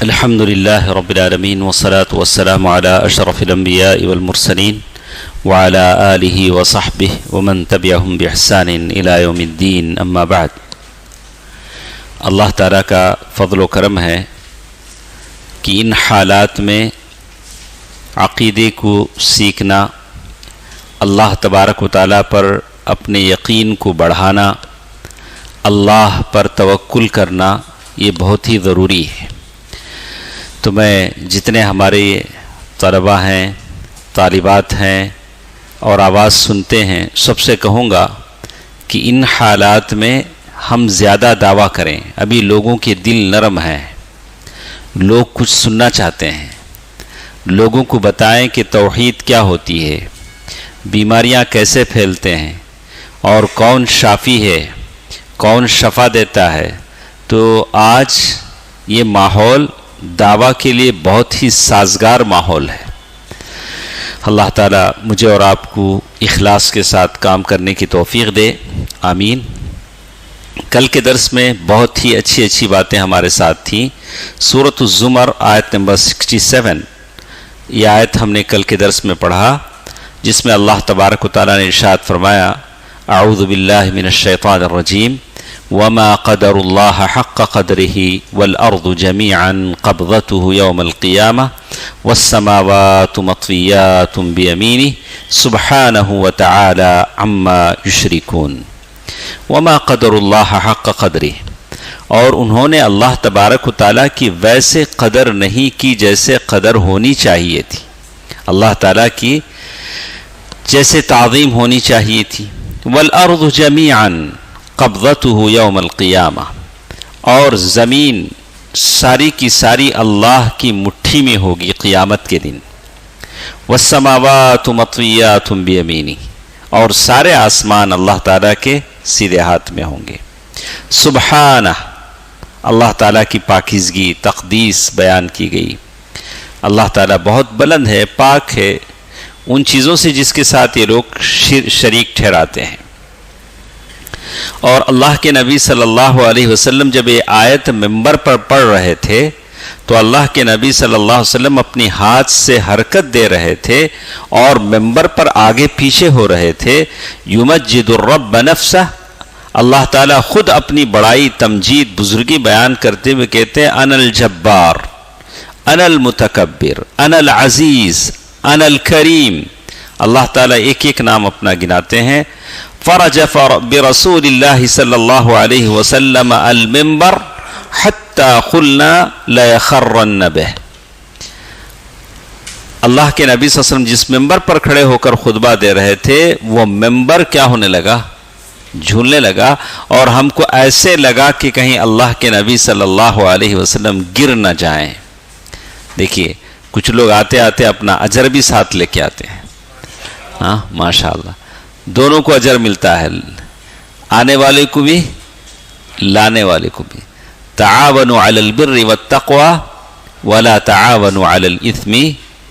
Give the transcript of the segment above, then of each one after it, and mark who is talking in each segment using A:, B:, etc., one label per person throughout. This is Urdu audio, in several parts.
A: الحمد لله رب العالمين والصلاة والسلام على أشرف الأنبياء والمرسلين وعلى آله وصحبه ومن تبعهم بإحسان إلى يوم الدين أما بعد. اللہ تعالیٰ کا فضل و کرم ہے کہ ان حالات میں عقیدے کو سیکھنا، اللہ تبارک و تعالیٰ پر اپنے یقین کو بڑھانا، اللہ پر توکل کرنا، یہ بہت ہی ضروری ہے. تو میں جتنے ہمارے طلباء ہیں، طالبات ہیں اور آواز سنتے ہیں، سب سے کہوں گا کہ ان حالات میں ہم زیادہ دعویٰ کریں. ابھی لوگوں کے دل نرم ہیں، لوگ کچھ سننا چاہتے ہیں. لوگوں کو بتائیں کہ توحید کیا ہوتی ہے، بیماریاں کیسے پھیلتے ہیں اور کون شافی ہے، کون شفا دیتا ہے. تو آج یہ ماحول دعویٰ کے لیے بہت ہی سازگار ماحول ہے. اللہ تعالیٰ مجھے اور آپ کو اخلاص کے ساتھ کام کرنے کی توفیق دے، آمین. کل کے درس میں بہت ہی اچھی باتیں ہمارے ساتھ تھیں. سورۃ الزمر آیت نمبر 67، یہ آیت ہم نے کل کے درس میں پڑھا، جس میں اللہ تبارک و تعالیٰ نے ارشاد فرمایا: اعوذ باللہ من الشیطان الرجیم وما قدر اللہ حق قدرہ والارض جمیعا قبضتہ یوم القیامہ والسماوات مطویات بیمینہ سبحانہ وتعالی عما یشرکون. وما قدر اللہ حق قدرہ، اور انہوں نے اللہ تبارک و تعالیٰ کی ویسے قدر نہیں کی جیسے قدر ہونی چاہیے تھی، اللہ تعالیٰ کی جیسے تعظیم ہونی چاہیے تھی. والارض جمیعا قبضتہ یوم القیامہ، اور زمین ساری کی ساری اللہ کی مٹھی میں ہوگی قیامت کے دن. والسماوات مطویات بیمینہ، اور سارے آسمان اللہ تعالیٰ کے سیدھے ہاتھ میں ہوں گے. سبحانہ، اللہ تعالیٰ کی پاکیزگی، تقدیس بیان کی گئی. اللہ تعالیٰ بہت بلند ہے، پاک ہے ان چیزوں سے جس کے ساتھ یہ لوگ شریک ٹھہراتے ہیں. اور اللہ کے نبی صلی اللہ علیہ وسلم جب یہ آیت ممبر پر پڑھ رہے تھے تو اللہ کے نبی صلی اللہ علیہ وسلم اپنی ہاتھ سے حرکت دے رہے تھے اور ممبر پر آگے پیچھے ہو رہے تھے. یمجد الرب نفسہ، اللہ تعالیٰ خود اپنی بڑائی، تمجید، بزرگی بیان کرتے ہوئے کہتے ہیں: انا الجبار، انا المتکبر، انا العزیز، انا الکریم. اللہ تعالیٰ ایک ایک نام اپنا گناتے ہیں. فرجف برسول اللہ صلی اللہ علیہ وسلم المنبر حتی قلنا لیخرن بہ. اللہ کے نبی صلی اللہ علیہ وسلم جس ممبر پر کھڑے ہو کر خطبہ دے رہے تھے وہ ممبر کیا ہونے لگا؟ جھولنے لگا. اور ہم کو ایسے لگا کہ کہیں اللہ کے نبی صلی اللہ علیہ وسلم گر نہ جائیں. دیکھیے کچھ لوگ آتے آتے اپنا اجر بھی ساتھ لے کے آتے ہیں. ہاں ماشاءاللہ، دونوں کو اجر ملتا ہے، آنے والے کو بھی لانے والے کو بھی. تعاونوا علی البر والتقوی ولا تعاونوا علی الاثم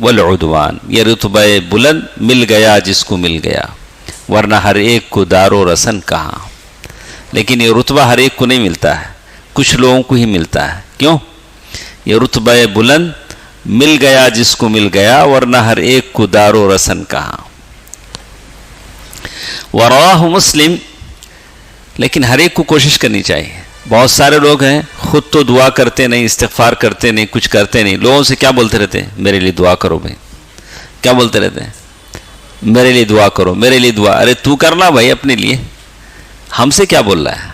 A: والعدوان. یہ رتبہ بلند مل گیا جس کو مل گیا، ورنہ ہر ایک کو دار و رسن کہاں. لیکن یہ رتبہ ہر ایک کو نہیں ملتا ہے، کچھ لوگوں کو ہی ملتا ہے. کیوں؟ یہ رتبہ بلند مل گیا جس کو مل گیا، ورنہ ہر ایک کو دار و رسن کہاں. وراہ مسلم. لیکن ہر ایک کو کوشش کرنی چاہیے. بہت سارے لوگ ہیں خود تو دعا کرتے نہیں، استغفار کرتے نہیں، کچھ کرتے نہیں. لوگوں سے کیا بولتے رہتے ہیں؟ میرے لیے دعا کرو. بھائی کیا بولتے رہتے ہیں؟ میرے لیے دعا کرو، میرے لیے دعا. ارے تو کرنا بھائی اپنے لیے، ہم سے کیا بول رہا ہے؟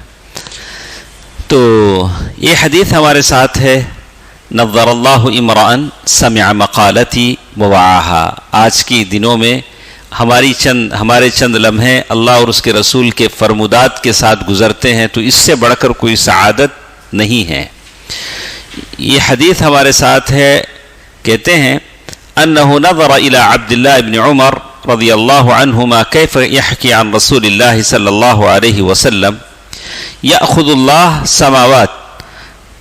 A: تو یہ حدیث ہمارے ساتھ ہے: نظر اللہ امرأن سمع مقالتی ووعاها. آج کی دنوں میں ہمارے چند لمحے اللہ اور اس کے رسول کے فرمودات کے ساتھ گزرتے ہیں تو اس سے بڑھ کر کوئی سعادت نہیں ہے. یہ حدیث ہمارے ساتھ ہے. کہتے ہیں: انه نظر الى عبد الله بن عمر رضی اللہ عنہما کیف یحکی عن رسول اللہ صلی اللہ علیہ وسلم یأخذ اللہ سماوات.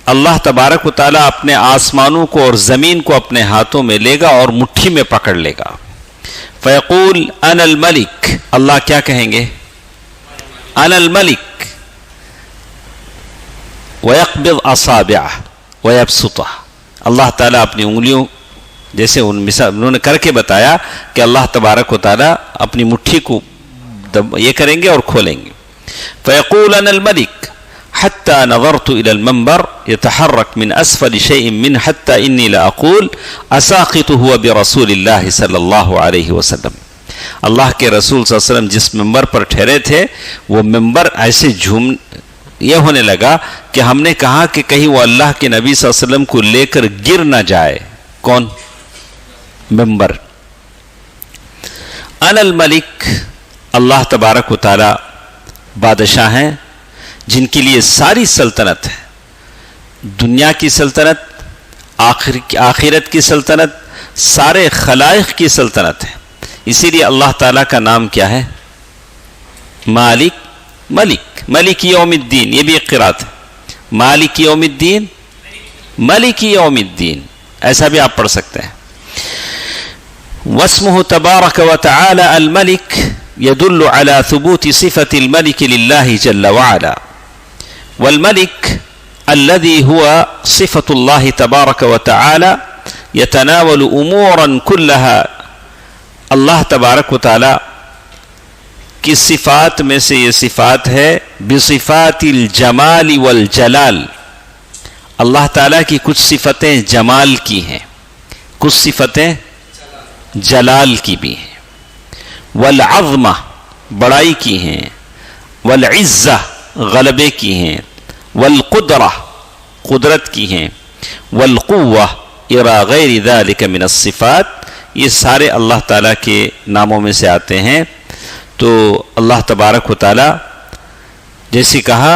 A: اللہ تبارک و تعالیٰ اپنے آسمانوں کو اور زمین کو اپنے ہاتھوں میں لے گا اور مٹھی میں پکڑ لے گا. فیقول انا الملک. اللہ کیا کہیں گے؟ انا الملک. ويقبض أصابعه ويبسطه. اللہ تعالیٰ اپنی انگلیوں جیسے انہوں نے کر کے بتایا کہ اللہ تبارک و تعالیٰ اپنی مٹھی کو یہ کریں گے اور کھولیں گے. فیقول انا الملک حتی نظرت الى المنبر يتحرك من اسفل شيء من حتى انی لاقول اساقط هو برسول اللہ صلی اللہ علیہ وسلم. اللہ کے رسول صلی اللہ علیہ وسلم جس ممبر پر ٹھہرے تھے وہ ممبر ایسے یہ ہونے لگا کہ ہم نے کہا کہ کہیں وہ اللہ کے نبی صلی اللہ علیہ وسلم کو لے کر گر نہ جائے. کون؟ ممبر. انا الملک، اللہ تبارک و تعالی بادشاہ ہیں جن کے لیے ساری سلطنت ہے، دنیا کی سلطنت، آخرت کی سلطنت، سارے خلائق کی سلطنت ہے. اسی لیے اللہ تعالیٰ کا نام کیا ہے؟ مالک، ملک، ملک یوم الدین. یہ بھی ایک قرات ہے، مالک یوم الدین، ملک یوم الدین، ایسا بھی آپ پڑھ سکتے ہیں. واسمه تبارک وتعالى الملک يدل على ثبوت صفة الملك لله جل وعلا، والملك الذي هو صفة الله تبارك وتعالى يتناول أمورا كلها. اللہ تبارک و تعالی کی صفات میں سے یہ صفات ہے بصفات الجمال والجلال. اللہ تعالیٰ کی کچھ صفتیں جمال کی ہیں، کچھ صفتیں جلال کی بھی ہیں. والعظمہ بڑائی کی ہیں، والعزہ غلبے کی ہیں، والقدرہ قدرت کی ہیں، والقوہ الی غیر ذلک من الصفات. یہ سارے اللہ تعالیٰ کے ناموں میں سے آتے ہیں. تو اللہ تبارک و تعالیٰ جیسے کہا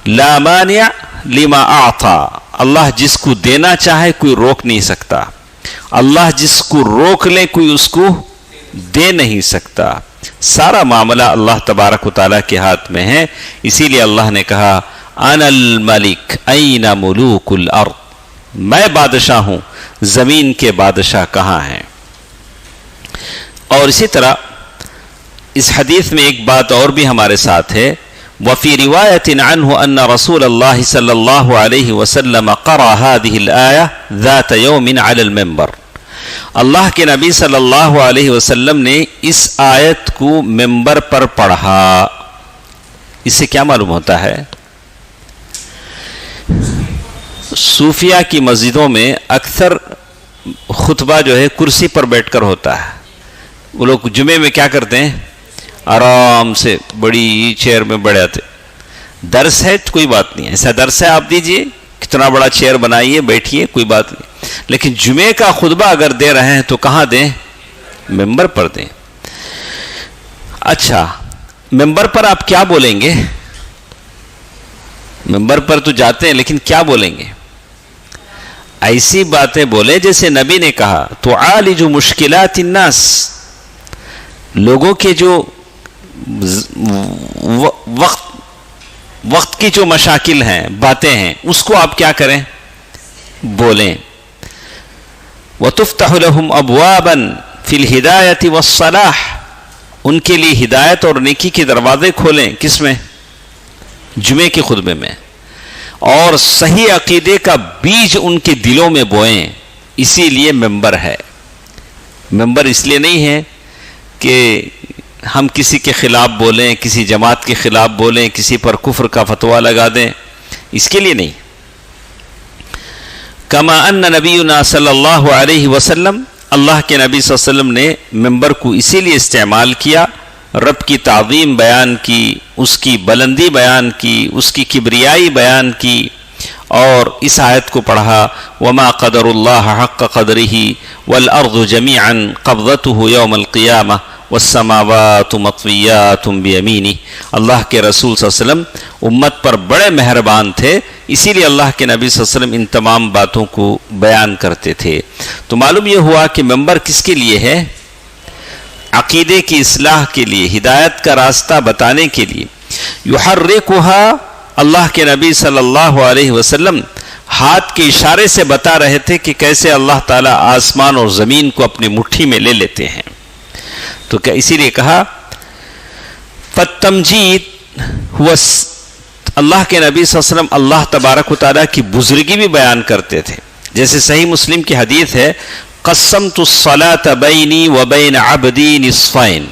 A: لا مانع لما اعطا، اللہ جس کو دینا چاہے کوئی روک نہیں سکتا، اللہ جس کو روک لے کوئی اس کو دے نہیں سکتا. سارا معاملہ اللہ تبارک و تعالیٰ کے ہاتھ میں ہے. اسی لیے اللہ نے کہا انا الملک این ملوک الارض، میں بادشاہ ہوں، زمین کے بادشاہ کہاں ہیں. اور اسی طرح اس حدیث میں ایک بات اور بھی ہمارے ساتھ ہے. وفي رواية عنه أن رسول الله صلى الله عليه وسلم قرأ هذه الآية ذات يوم على المنبر. اللہ کے نبی صلی اللہ علیہ وسلم نے اس آیت کو ممبر پر پڑھا. اس سے کیا معلوم ہوتا ہے؟ صوفیہ کی مسجدوں میں اکثر خطبہ جو ہے کرسی پر بیٹھ کر ہوتا ہے. وہ لوگ جمعے میں کیا کرتے ہیں؟ آرام سے بڑی چیئر میں بیٹھ جاتے. درس ہے کوئی بات نہیں، ایسا درس ہے آپ دیجئے، کتنا بڑا چیئر بنائیے، بیٹھیے، کوئی بات نہیں. لیکن جمعے کا خطبہ اگر دے رہے ہیں تو کہاں دیں؟ ممبر پر دیں. اچھا، ممبر پر آپ کیا بولیں گے؟ ممبر پر تو جاتے ہیں لیکن کیا بولیں گے؟ ایسی باتیں بولے جیسے نبی نے کہا تعالج مشکلات الناس، لوگوں کے جو وقت کی جو مشاکل ہیں، باتیں ہیں، اس کو آپ کیا کریں؟ بولیں. وَتُفْتَحُ لَهُمْ أَبْوَابًا فِي الْهِدَایَةِ وَالصَّلَاحِ، ان کے لیے ہدایت اور نیکی کے دروازے کھولیں. کس میں؟ جمعے کے خطبے میں. اور صحیح عقیدے کا بیج ان کے دلوں میں بوئیں. اسی لیے ممبر ہے. ممبر اس لیے نہیں ہے کہ ہم کسی کے خلاف بولیں، کسی جماعت کے خلاف بولیں، کسی پر کفر کا فتویٰ لگا دیں، اس کے لیے نہیں. کما ان نبینا صلی اللہ علیہ وسلم، اللہ کے نبی صلی اللہ علیہ وسلم نے ممبر کو اسی لیے استعمال کیا، رب کی تعظیم بیان کی، اس کی بلندی بیان کی، اس کی کبریائی بیان کی، اور اس آیت کو پڑھا وما قدر اللہ حق قدرہ والارض جمیعا قبضته یوم القیامہ والسماوات مطویات بیمینہ. اللہ کے رسول صلی اللہ علیہ وسلم امت پر بڑے مہربان تھے، اسی لیے اللہ کے نبی صلی اللہ علیہ وسلم ان تمام باتوں کو بیان کرتے تھے. تو معلوم یہ ہوا کہ ممبر کس کے لیے ہے؟ عقیدے کی اصلاح کے لیے، ہدایت کا راستہ بتانے کے لیے. یحرکها، اللہ کے نبی صلی اللہ علیہ وسلم ہاتھ کے اشارے سے بتا رہے تھے کہ کیسے اللہ تعالیٰ آسمان اور زمین کو اپنی مٹھی میں لے لیتے ہیں. تو کیا اسی لیے کہا فالتمجید ہوا، اللہ کے نبی صلی اللہ علیہ وسلم اللہ تبارک و تعالیٰ کی بزرگی بھی بیان کرتے تھے. جیسے صحیح مسلم کی حدیث ہے، قسمت الصلاة بینی وبین عبدی نصفین،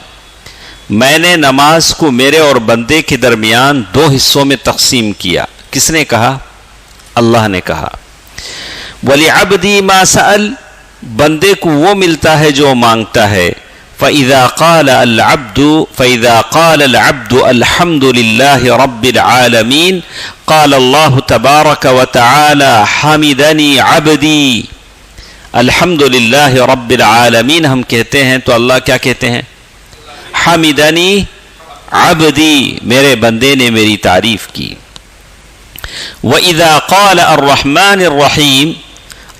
A: میں نے نماز کو میرے اور بندے کے درمیان 2 حصوں میں تقسیم کیا. کس نے کہا؟ اللہ نے کہا. وَلِعَبْدِي مَا سَأَلْ، بندے کو وہ ملتا ہے جو مانگتا ہے. فَإِذَا قَالَ الْعَبْدُ الْحَمْدُ لِلَّهِ رَبِّ الْعَالَمِينَ قَالَ اللَّهُ تَبَارَكَ وَتَعَالَى حَمِدَنِي عَبْدِي. الحمد للہ رب العالمین ہم کہتے ہیں تو اللہ کیا کہتے ہیں؟ حمدنی عبدی، میرے بندے نے میری تعریف کی. وَإِذَا قَالَ الرَّحْمَنِ الرَّحِيمِ،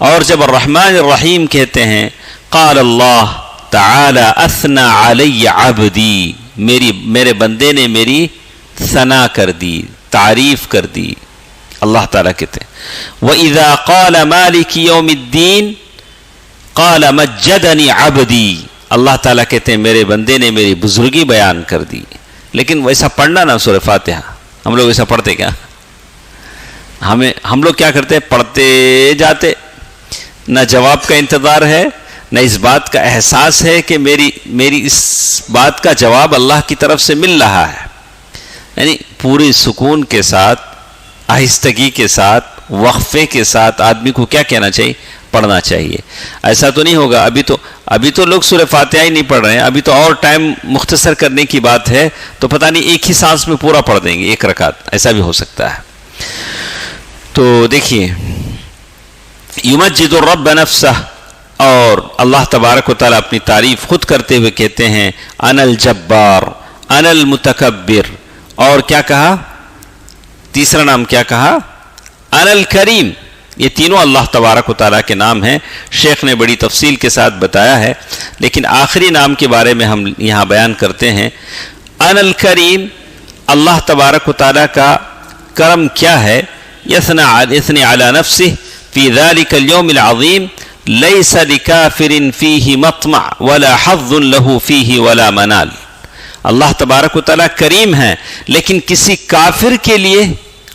A: اور جب الرحمن الرحیم کہتے ہیں، قال اللہ تعالی اثنى علی عبدی، میرے بندے نے میری ثنا کر دی، تعریف کر دی. اللہ تعالیٰ کہتے ہیں. وَإِذَا قَالَ مَالِكِ يَوْمِ الدِّينِ قَالَ مَجَّدَنِي عَبْدِي، اللہ تعالیٰ کہتے ہیں میرے بندے نے میری بزرگی بیان کر دی. لیکن ویسا پڑھنا نا سورہ فاتحہ، ہم لوگ ویسا پڑھتے کیا؟ ہم لوگ کیا کرتے؟ پڑھتے جاتے، نہ جواب کا انتظار ہے، نہ اس بات کا احساس ہے کہ میری اس بات کا جواب اللہ کی طرف سے مل رہا ہے. یعنی پوری سکون کے ساتھ، آہستگی کے ساتھ، وقفے کے ساتھ آدمی کو کیا کہنا چاہیے؟ پڑھنا چاہیے. ایسا تو نہیں ہوگا ابھی تو لوگ سورہ فاتحہ ہی نہیں پڑھ رہے ہیں، ابھی تو اور ٹائم مختصر کرنے کی بات ہے تو پتہ نہیں ایک ہی سانس میں پورا پڑھ دیں گے 1 رکعت، ایسا بھی ہو سکتا ہے. تو دیکھیے، یمجد الرب نفسہ، اور اللہ تبارک و تعالیٰ اپنی تعریف خود کرتے ہوئے کہتے ہیں انا الجبار انا المتکبر. اور کیا کہا؟ تیسرا نام کیا کہا؟ انا الکریم. یہ تینوں اللہ تبارک و تعالیٰ کے نام ہیں. شیخ نے بڑی تفصیل کے ساتھ بتایا ہے، لیکن آخری نام کے بارے میں ہم یہاں بیان کرتے ہیں. انا الکریم، اللہ تبارک و تعالیٰ کا کرم کیا ہے؟ یثنی علی نفسہ فی ذلک اليوم العظیم لیس لکافر فیہ مطمع ولا حظ له فیہ ولا منال. اللہ تبارک و تعالیٰ کریم ہے، لیکن کسی کافر کے لیے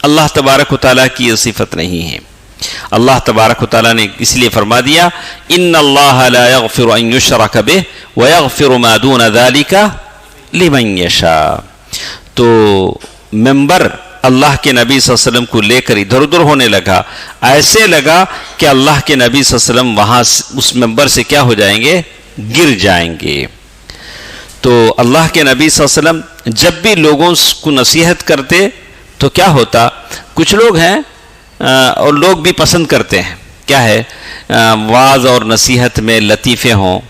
A: اللہ تبارک و تعالیٰ کی یہ صفت نہیں ہے. اللہ تبارک و تعالیٰ نے اس لیے فرما دیا ان اللہ لا یغفر ان یشرک بہ ویغفر ما دون ذلک لمن یشاء. تو ممبر اللہ کے نبی صلی اللہ علیہ وسلم کو لے کر ادھر ادھر ہونے لگا، ایسے لگا کہ اللہ کے نبی صلی اللہ علیہ وسلم وہاں اس ممبر سے کیا ہو جائیں گے؟ گر جائیں گے. تو اللہ کے نبی صلی اللہ علیہ وسلم جب بھی لوگوں کو نصیحت کرتے تو کیا ہوتا؟ کچھ لوگ ہیں اور لوگ بھی پسند کرتے ہیں، کیا ہے؟ وعظ اور نصیحت میں لطیفے ہوں،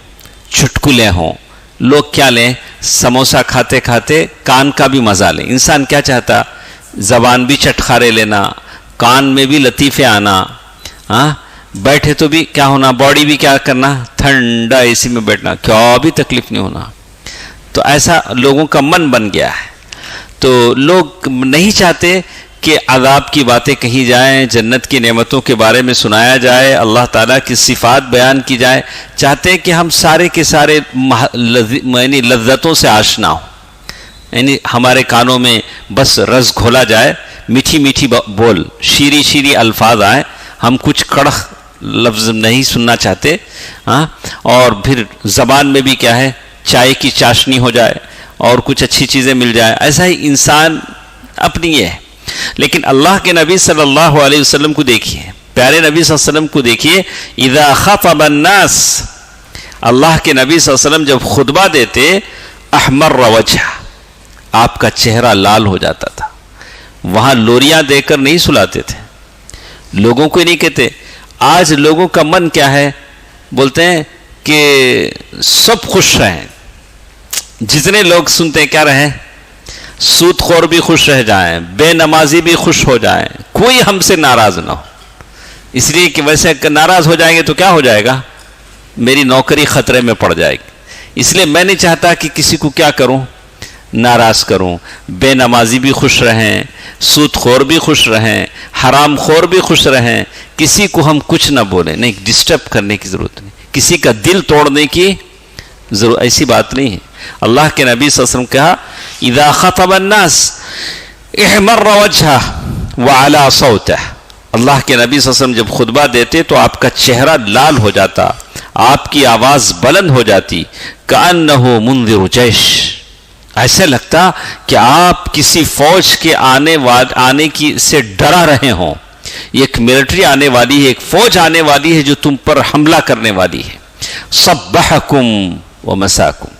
A: چٹکلے ہوں. لوگ کیا لیں؟ سموسا کھاتے کھاتے کان کا بھی مزہ لیں. انسان کیا چاہتا؟ زبان بھی چٹخارے لینا، کان میں بھی لطیفے آنا، بیٹھے تو بھی کیا ہونا؟ باڈی بھی کیا کرنا؟ ٹھنڈا اے سی میں بیٹھنا، کیا بھی تکلیف نہیں ہونا. تو ایسا لوگوں کا من بن گیا ہے. تو لوگ نہیں چاہتے کہ عذاب کی باتیں کہی جائیں، جنت کی نعمتوں کے بارے میں سنایا جائے، اللہ تعالیٰ کی صفات بیان کی جائے. چاہتے ہیں کہ ہم سارے کے سارے یعنی لذتوں سے آشنا ہوں، یعنی ہمارے کانوں میں بس رس گھولا جائے، میٹھی میٹھی بول، شیریں شیریں الفاظ آئیں. ہم کچھ کڑک لفظ نہیں سننا چاہتے. اور پھر زبان میں بھی کیا ہے؟ چائے کی چاشنی ہو جائے اور کچھ اچھی چیزیں مل جائے. ایسا ہی انسان اپنی یہ ہے. لیکن اللہ کے نبی صلی اللہ علیہ وسلم کو دیکھیے، پیارے نبی صلی اللہ علیہ وسلم کو دیکھیے، اذا خطب الناس، اللہ کے نبی صلی اللہ علیہ وسلم جب خطبہ دیتے، احمر وجہ، آپ کا چہرہ لال ہو جاتا تھا. وہاں لوریاں دے کر نہیں سلاتے تھے، لوگوں کو نہیں کہتے. آج لوگوں کا من کیا ہے؟ بولتے ہیں کہ سب خوش رہیں. جتنے لوگ سنتے ہیں کیا رہیں؟ سود خور بھی خوش رہ جائیں، بے نمازی بھی خوش ہو جائیں، کوئی ہم سے ناراض نہ ہو. اس لیے کہ ویسے ناراض ہو جائیں گے تو کیا ہو جائے گا؟ میری نوکری خطرے میں پڑ جائے گی. اس لیے میں نہیں چاہتا کہ کسی کو کیا کروں؟ ناراض کروں. بے نمازی بھی خوش رہیں، سود خور بھی خوش رہیں، حرام خور بھی خوش رہیں. کسی کو ہم کچھ نہ بولیں، نہیں ڈسٹرب کرنے کی ضرورت نہیں، کسی کا دل توڑنے کی ضرورت، ایسی بات نہیں ہے. اللہ کے نبی صلی اللہ علیہ وسلم کہا اذا خطب الناس احمر وجهه وعلى صوته. اللہ کے نبی صلی اللہ علیہ وسلم جب خطبہ دیتے تو آپ کا چہرہ لال ہو جاتا، آپ کی آواز بلند ہو جاتی، کأنہ منذر جیش، ایسا لگتا کہ آپ کسی فوج کے آنے کی سے ڈرا رہے ہوں. ایک ملٹری آنے والی ہے، ایک فوج آنے والی ہے جو تم پر حملہ کرنے والی ہے. صبحکم ومساکم،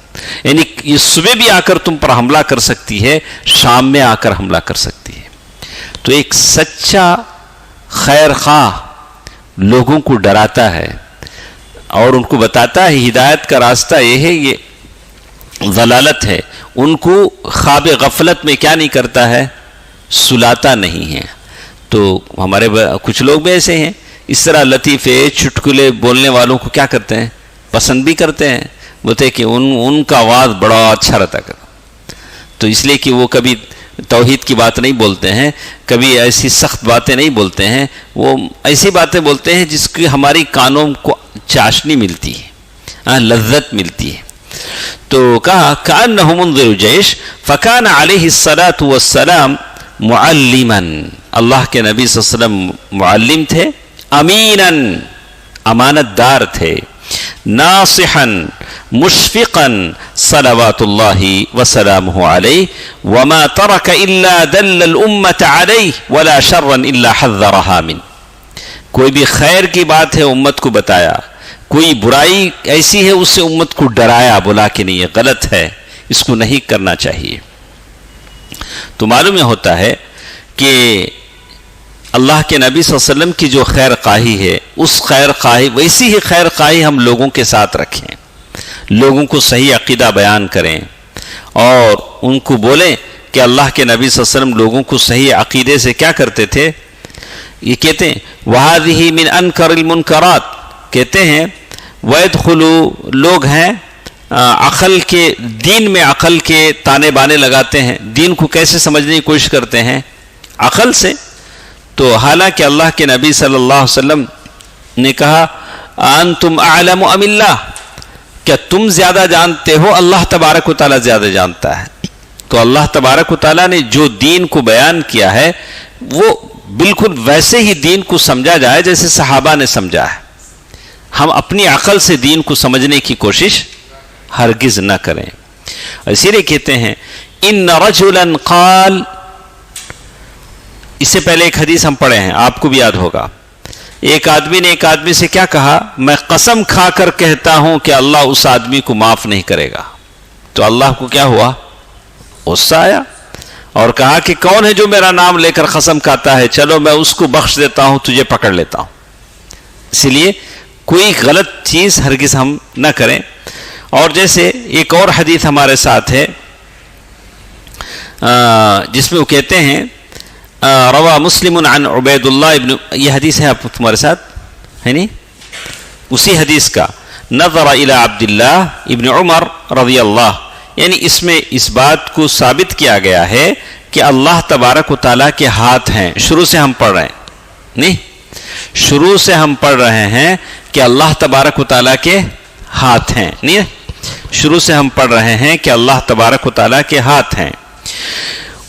A: یعنی یہ صبح بھی آ کر تم پر حملہ کر سکتی ہے، شام میں آ کر حملہ کر سکتی ہے. تو ایک سچا خیر خواہ لوگوں کو ڈراتا ہے اور ان کو بتاتا ہے ہدایت کا راستہ یہ ہے، یہ ضلالت ہے. ان کو خواب غفلت میں کیا نہیں کرتا ہے، سلاتا نہیں ہے. تو ہمارے کچھ لوگ بھی ایسے ہیں، اس طرح لطیفے چٹکلے بولنے والوں کو کیا کرتے ہیں، پسند بھی کرتے ہیں. بولتے کہ ان کا آواز بڑا اچھا رہتا ہے. تو اس لیے کہ وہ کبھی توحید کی بات نہیں بولتے ہیں، کبھی ایسی سخت باتیں نہیں بولتے ہیں، وہ ایسی باتیں بولتے ہیں جس کی ہماری کانوں کو چاشنی ملتی ہے، لذت ملتی ہے. تو کہا کأنہ منذر جیش فکان علیہ الصلاۃ والسلام معلما، اللہ کے نبی صلی اللہ علیہ وسلم معلم تھے، امینا امانت دار تھے، ناصحا مشفقا صلوات اللہ وسلامہ علیہ، وما ترک الا دل الامة علیہ ولا شرا الا حذرها من. کوئی بھی خیر کی بات ہے امت کو بتایا، کوئی برائی ایسی ہے اس سے امت کو ڈرایا، بولا کہ نہیں یہ غلط ہے، اس کو نہیں کرنا چاہیے. تو معلوم ہوتا ہے کہ اللہ کے نبی صلی اللہ علیہ وسلم کی جو خیر خواہی ہے، اس خیر خواہی، ویسی ہی خیر خواہی ہم لوگوں کے ساتھ رکھیں، لوگوں کو صحیح عقیدہ بیان کریں اور ان کو بولیں کہ اللہ کے نبی صلی اللہ علیہ وسلم لوگوں کو صحیح عقیدے سے کیا کرتے تھے. یہ کہتے ہیں وَهَذِهِ مِنْ أَنْكَرِ الْمُنْكَرَاتِ، کہتے ہیں وَيَدْخُلُوا، لوگ ہیں عقل کے دین میں عقل کے تانے بانے لگاتے ہیں، دین کو کیسے سمجھنے کی کوشش کرتے ہیں، عقل سے. تو حالانکہ اللہ کے نبی صلی اللہ علیہ وسلم نے کہا انتم اعلم ام اللہ، کیا تم زیادہ جانتے ہو، اللہ تبارک و تعالیٰ زیادہ جانتا ہے. تو اللہ تبارک و تعالیٰ نے جو دین کو بیان کیا ہے وہ بالکل ویسے ہی دین کو سمجھا جائے جیسے صحابہ نے سمجھا ہے. ہم اپنی عقل سے دین کو سمجھنے کی کوشش ہرگز نہ کریں. اسی لیے کہتے ہیں ان رجلا قال، اس سے پہلے ایک حدیث ہم پڑھے ہیں، آپ کو بھی یاد ہوگا. ایک آدمی نے ایک آدمی سے کیا کہا، میں قسم کھا کر کہتا ہوں کہ اللہ اس آدمی کو معاف نہیں کرے گا. تو اللہ کو کیا ہوا، غصہ آیا اور کہا کہ کون ہے جو میرا نام لے کر قسم کھاتا ہے، چلو میں اس کو بخش دیتا ہوں، تجھے پکڑ لیتا ہوں. اسی لیے کوئی غلط چیز ہرگز ہم نہ کریں. اور جیسے ایک اور حدیث ہمارے ساتھ ہے جس میں وہ کہتے ہیں روا مسلم عن عبید اللہ ابن، یہ حدیث ہے آپ تمہارے ساتھ ہے نہیں، اسی حدیث کا نظر الى عبد اللہ ابن عمر رضی اللہ، یعنی اس میں اس بات کو ثابت کیا گیا ہے کہ اللہ تبارک و تعالیٰ کے ہاتھ ہیں. شروع سے ہم پڑھ رہے ہیں نہیں، شروع سے ہم پڑھ رہے ہیں کہ اللہ تبارک و تعالیٰ کے ہاتھ ہیں، نہیں، شروع سے ہم پڑھ رہے ہیں کہ اللہ تبارک و تعالیٰ کے ہاتھ ہیں.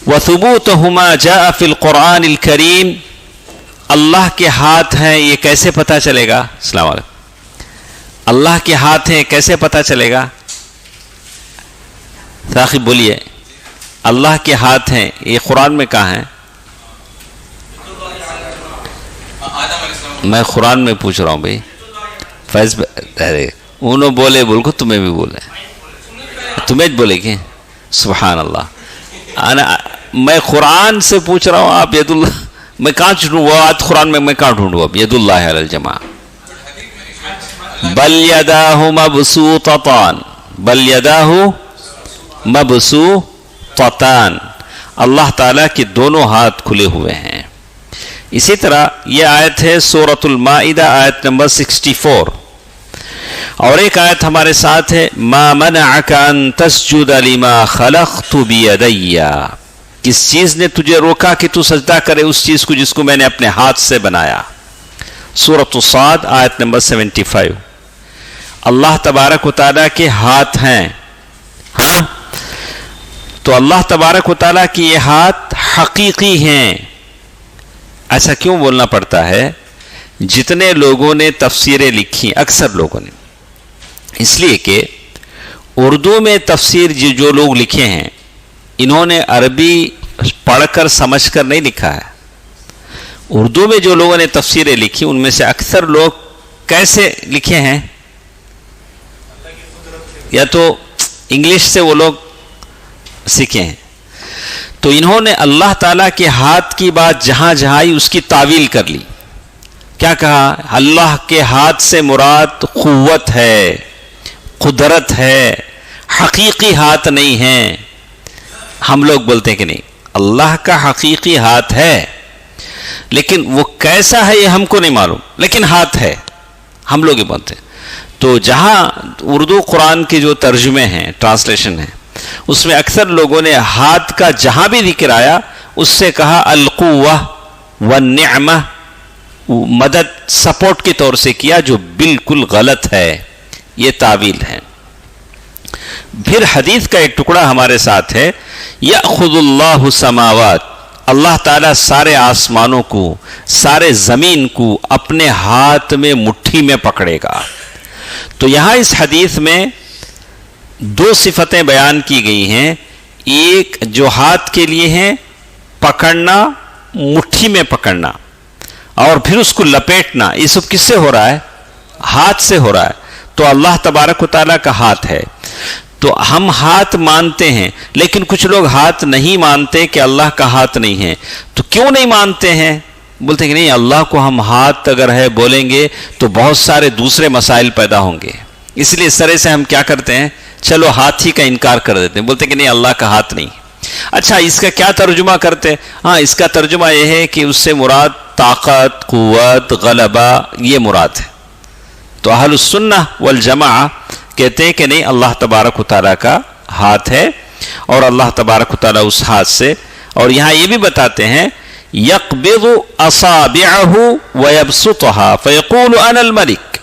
A: وَثُبُوتُهُمَا جَاءَ فِي الْقُرْآنِ الْكَرِيمِ، اللہ کے ہاتھ ہیں یہ کیسے پتہ چلے گا، السلام علیکم، اللہ کے ہاتھ ہیں کیسے پتہ چلے گا، ثاقب بولیے، اللہ کے ہاتھ ہیں یہ قرآن میں کہاں ہیں، میں قرآن میں پوچھ رہا ہوں بھائی، فیض انہوں بولے بول کو تمہیں بھی بولے، تمہیں بولے کہ سبحان اللہ، میں قرآن سے پوچھ رہا ہوں، آپ ید اللہ، میں کہاں ڈھونڈوں، وہ آیت قرآن میں میں کہاں ڈھونڈوں، اب ید اللہ علی الجماع، بل یداہ مبسوطتان، بل یداہ مبسوطتان، اللہ تعالیٰ کے دونوں ہاتھ کھلے ہوئے ہیں. اسی طرح یہ آیت ہے سورۃ المائدہ آیت نمبر 64. اور ایک آیت ہمارے ساتھ ہے ما منعک ان تسجد لما خلقت بیدی، کس چیز نے تجھے روکا کہ تو سجدہ کرے اس چیز کو جس کو میں نے اپنے ہاتھ سے بنایا. سورۃ الصاد آیت نمبر 75. اللہ تبارک و تعالیٰ کے ہاتھ ہیں، ہاں، تو اللہ تبارک و تعالیٰ کی یہ ہاتھ حقیقی ہیں، ایسا کیوں بولنا پڑتا ہے؟ جتنے لوگوں نے تفسیریں لکھی، اکثر لوگوں نے، اس لیے کہ اردو میں تفسیر جو لوگ لکھے ہیں انہوں نے عربی پڑھ کر سمجھ کر نہیں لکھا ہے۔ اردو میں جو لوگوں نے تفسیریں لکھی ان میں سے اکثر لوگ کیسے لکھے ہیں؟ یا تو انگلش سے وہ لوگ سیکھے ہیں، تو انہوں نے اللہ تعالیٰ کے ہاتھ کی بات جہاں جہاں آئی اس کی تعویل کر لی۔ کیا کہا؟ اللہ کے ہاتھ سے مراد قوت ہے، قدرت ہے، حقیقی ہاتھ نہیں ہے۔ ہم لوگ بولتے ہیں کہ نہیں، اللہ کا حقیقی ہاتھ ہے، لیکن وہ کیسا ہے یہ ہم کو نہیں معلوم، لیکن ہاتھ ہے، ہم لوگ یہ بولتے ہیں۔ تو جہاں اردو قرآن کے جو ترجمے ہیں، ٹرانسلیشن ہیں، اس میں اکثر لوگوں نے ہاتھ کا جہاں بھی ذکر آیا اس سے کہا القوہ والنعمہ، مدد، سپورٹ کے طور سے کیا، جو بالکل غلط ہے، یہ تعویل ہے۔ پھر حدیث کا ایک ٹکڑا ہمارے ساتھ ہے، یأخذ اللہ السماوات، اللہ تعالیٰ سارے آسمانوں کو، سارے زمین کو اپنے ہاتھ میں مٹھی میں پکڑے گا۔ تو یہاں اس حدیث میں دو صفتیں بیان کی گئی ہیں، ایک جو ہاتھ کے لیے ہیں پکڑنا، مٹھی میں پکڑنا، اور پھر اس کو لپیٹنا، یہ سب کس سے ہو رہا ہے؟ ہاتھ سے ہو رہا ہے۔ تو اللہ تبارک و تعالیٰ کا ہاتھ ہے۔ تو ہم ہاتھ مانتے ہیں، لیکن کچھ لوگ ہاتھ نہیں مانتے کہ اللہ کا ہاتھ نہیں ہے۔ تو کیوں نہیں مانتے ہیں؟ بولتے ہیں کہ نہیں، اللہ کو ہم ہاتھ اگر ہے بولیں گے تو بہت سارے دوسرے مسائل پیدا ہوں گے، اس لیے اس طرح سے ہم کیا کرتے ہیں، چلو ہاتھ ہی کا انکار کر دیتے ہیں، بولتے ہیں کہ نہیں، اللہ کا ہاتھ نہیں۔ اچھا، اس کا کیا ترجمہ کرتے ہیں؟ ہاں، اس کا ترجمہ یہ ہے کہ اس سے مراد طاقت، قوت، غلبہ، یہ مراد ہے۔ تو اہل السنہ والجماعہ کہتے ہیں کہ نہیں، اللہ تبارک و تعالیٰ کا ہاتھ ہے، اور اللہ تبارک و تعالیٰ اس ہاتھ سے، اور یہاں یہ بھی بتاتے ہیں یقبض اصابعہ ویبسطها فیقول انا الملک۔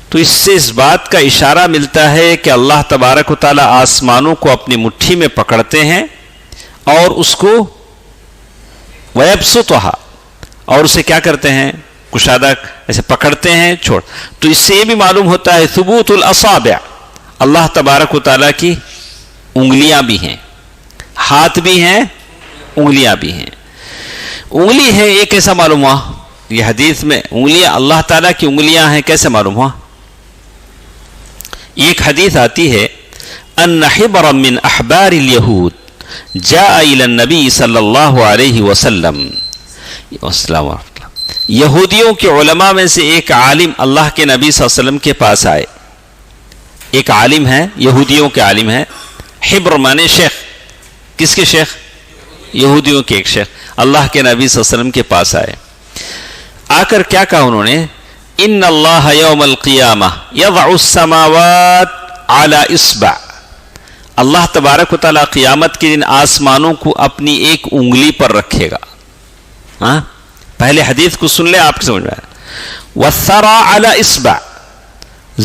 A: تو اس سے اس بات کا اشارہ ملتا ہے کہ اللہ تبارک و تعالیٰ آسمانوں کو اپنی مٹھی میں پکڑتے ہیں اور اس کو ویبسطها، اور اسے کیا کرتے ہیں، کشادہ ایسے پکڑتے ہیں، چھوڑ۔ تو اس سے یہ بھی معلوم ہوتا ہے ثبوت الاصابع، اللہ تبارک و تعالیٰ کی انگلیاں بھی ہیں، ہاتھ بھی ہیں، انگلیاں بھی ہیں۔ انگلی ہے، یہ کیسا معلوم ہوا؟ یہ حدیث میں انگلیاں، اللہ تعالیٰ کی انگلیاں ہیں، کیسے معلوم ہوا؟ ایک حدیث آتی ہے، ان حبرا من احبار الیہود جاء الى النبی صلی اللہ علیہ وسلم، یہودیوں کے علماء میں سے ایک عالم اللہ کے نبی صلی اللہ علیہ وسلم کے پاس آئے۔ ایک عالم ہے، یہودیوں کے عالم ہے، حبر مانے شیخ، کس کے شیخ؟ یہودیوں کے ایک شیخ اللہ کے نبی صلی اللہ علیہ وسلم کے پاس آئے۔ آ کر کیا کہا انہوں نے؟ ان اللہ یوم القیامہ یضع السماوات علی اصبع، اللہ تبارک و تعالیٰ قیامت کے دن آسمانوں کو اپنی ایک انگلی پر رکھے گا۔ ہاں، پہلے حدیث کو سن لے، آپ کو سمجھ میں آئے۔ والثرى علی اصبع،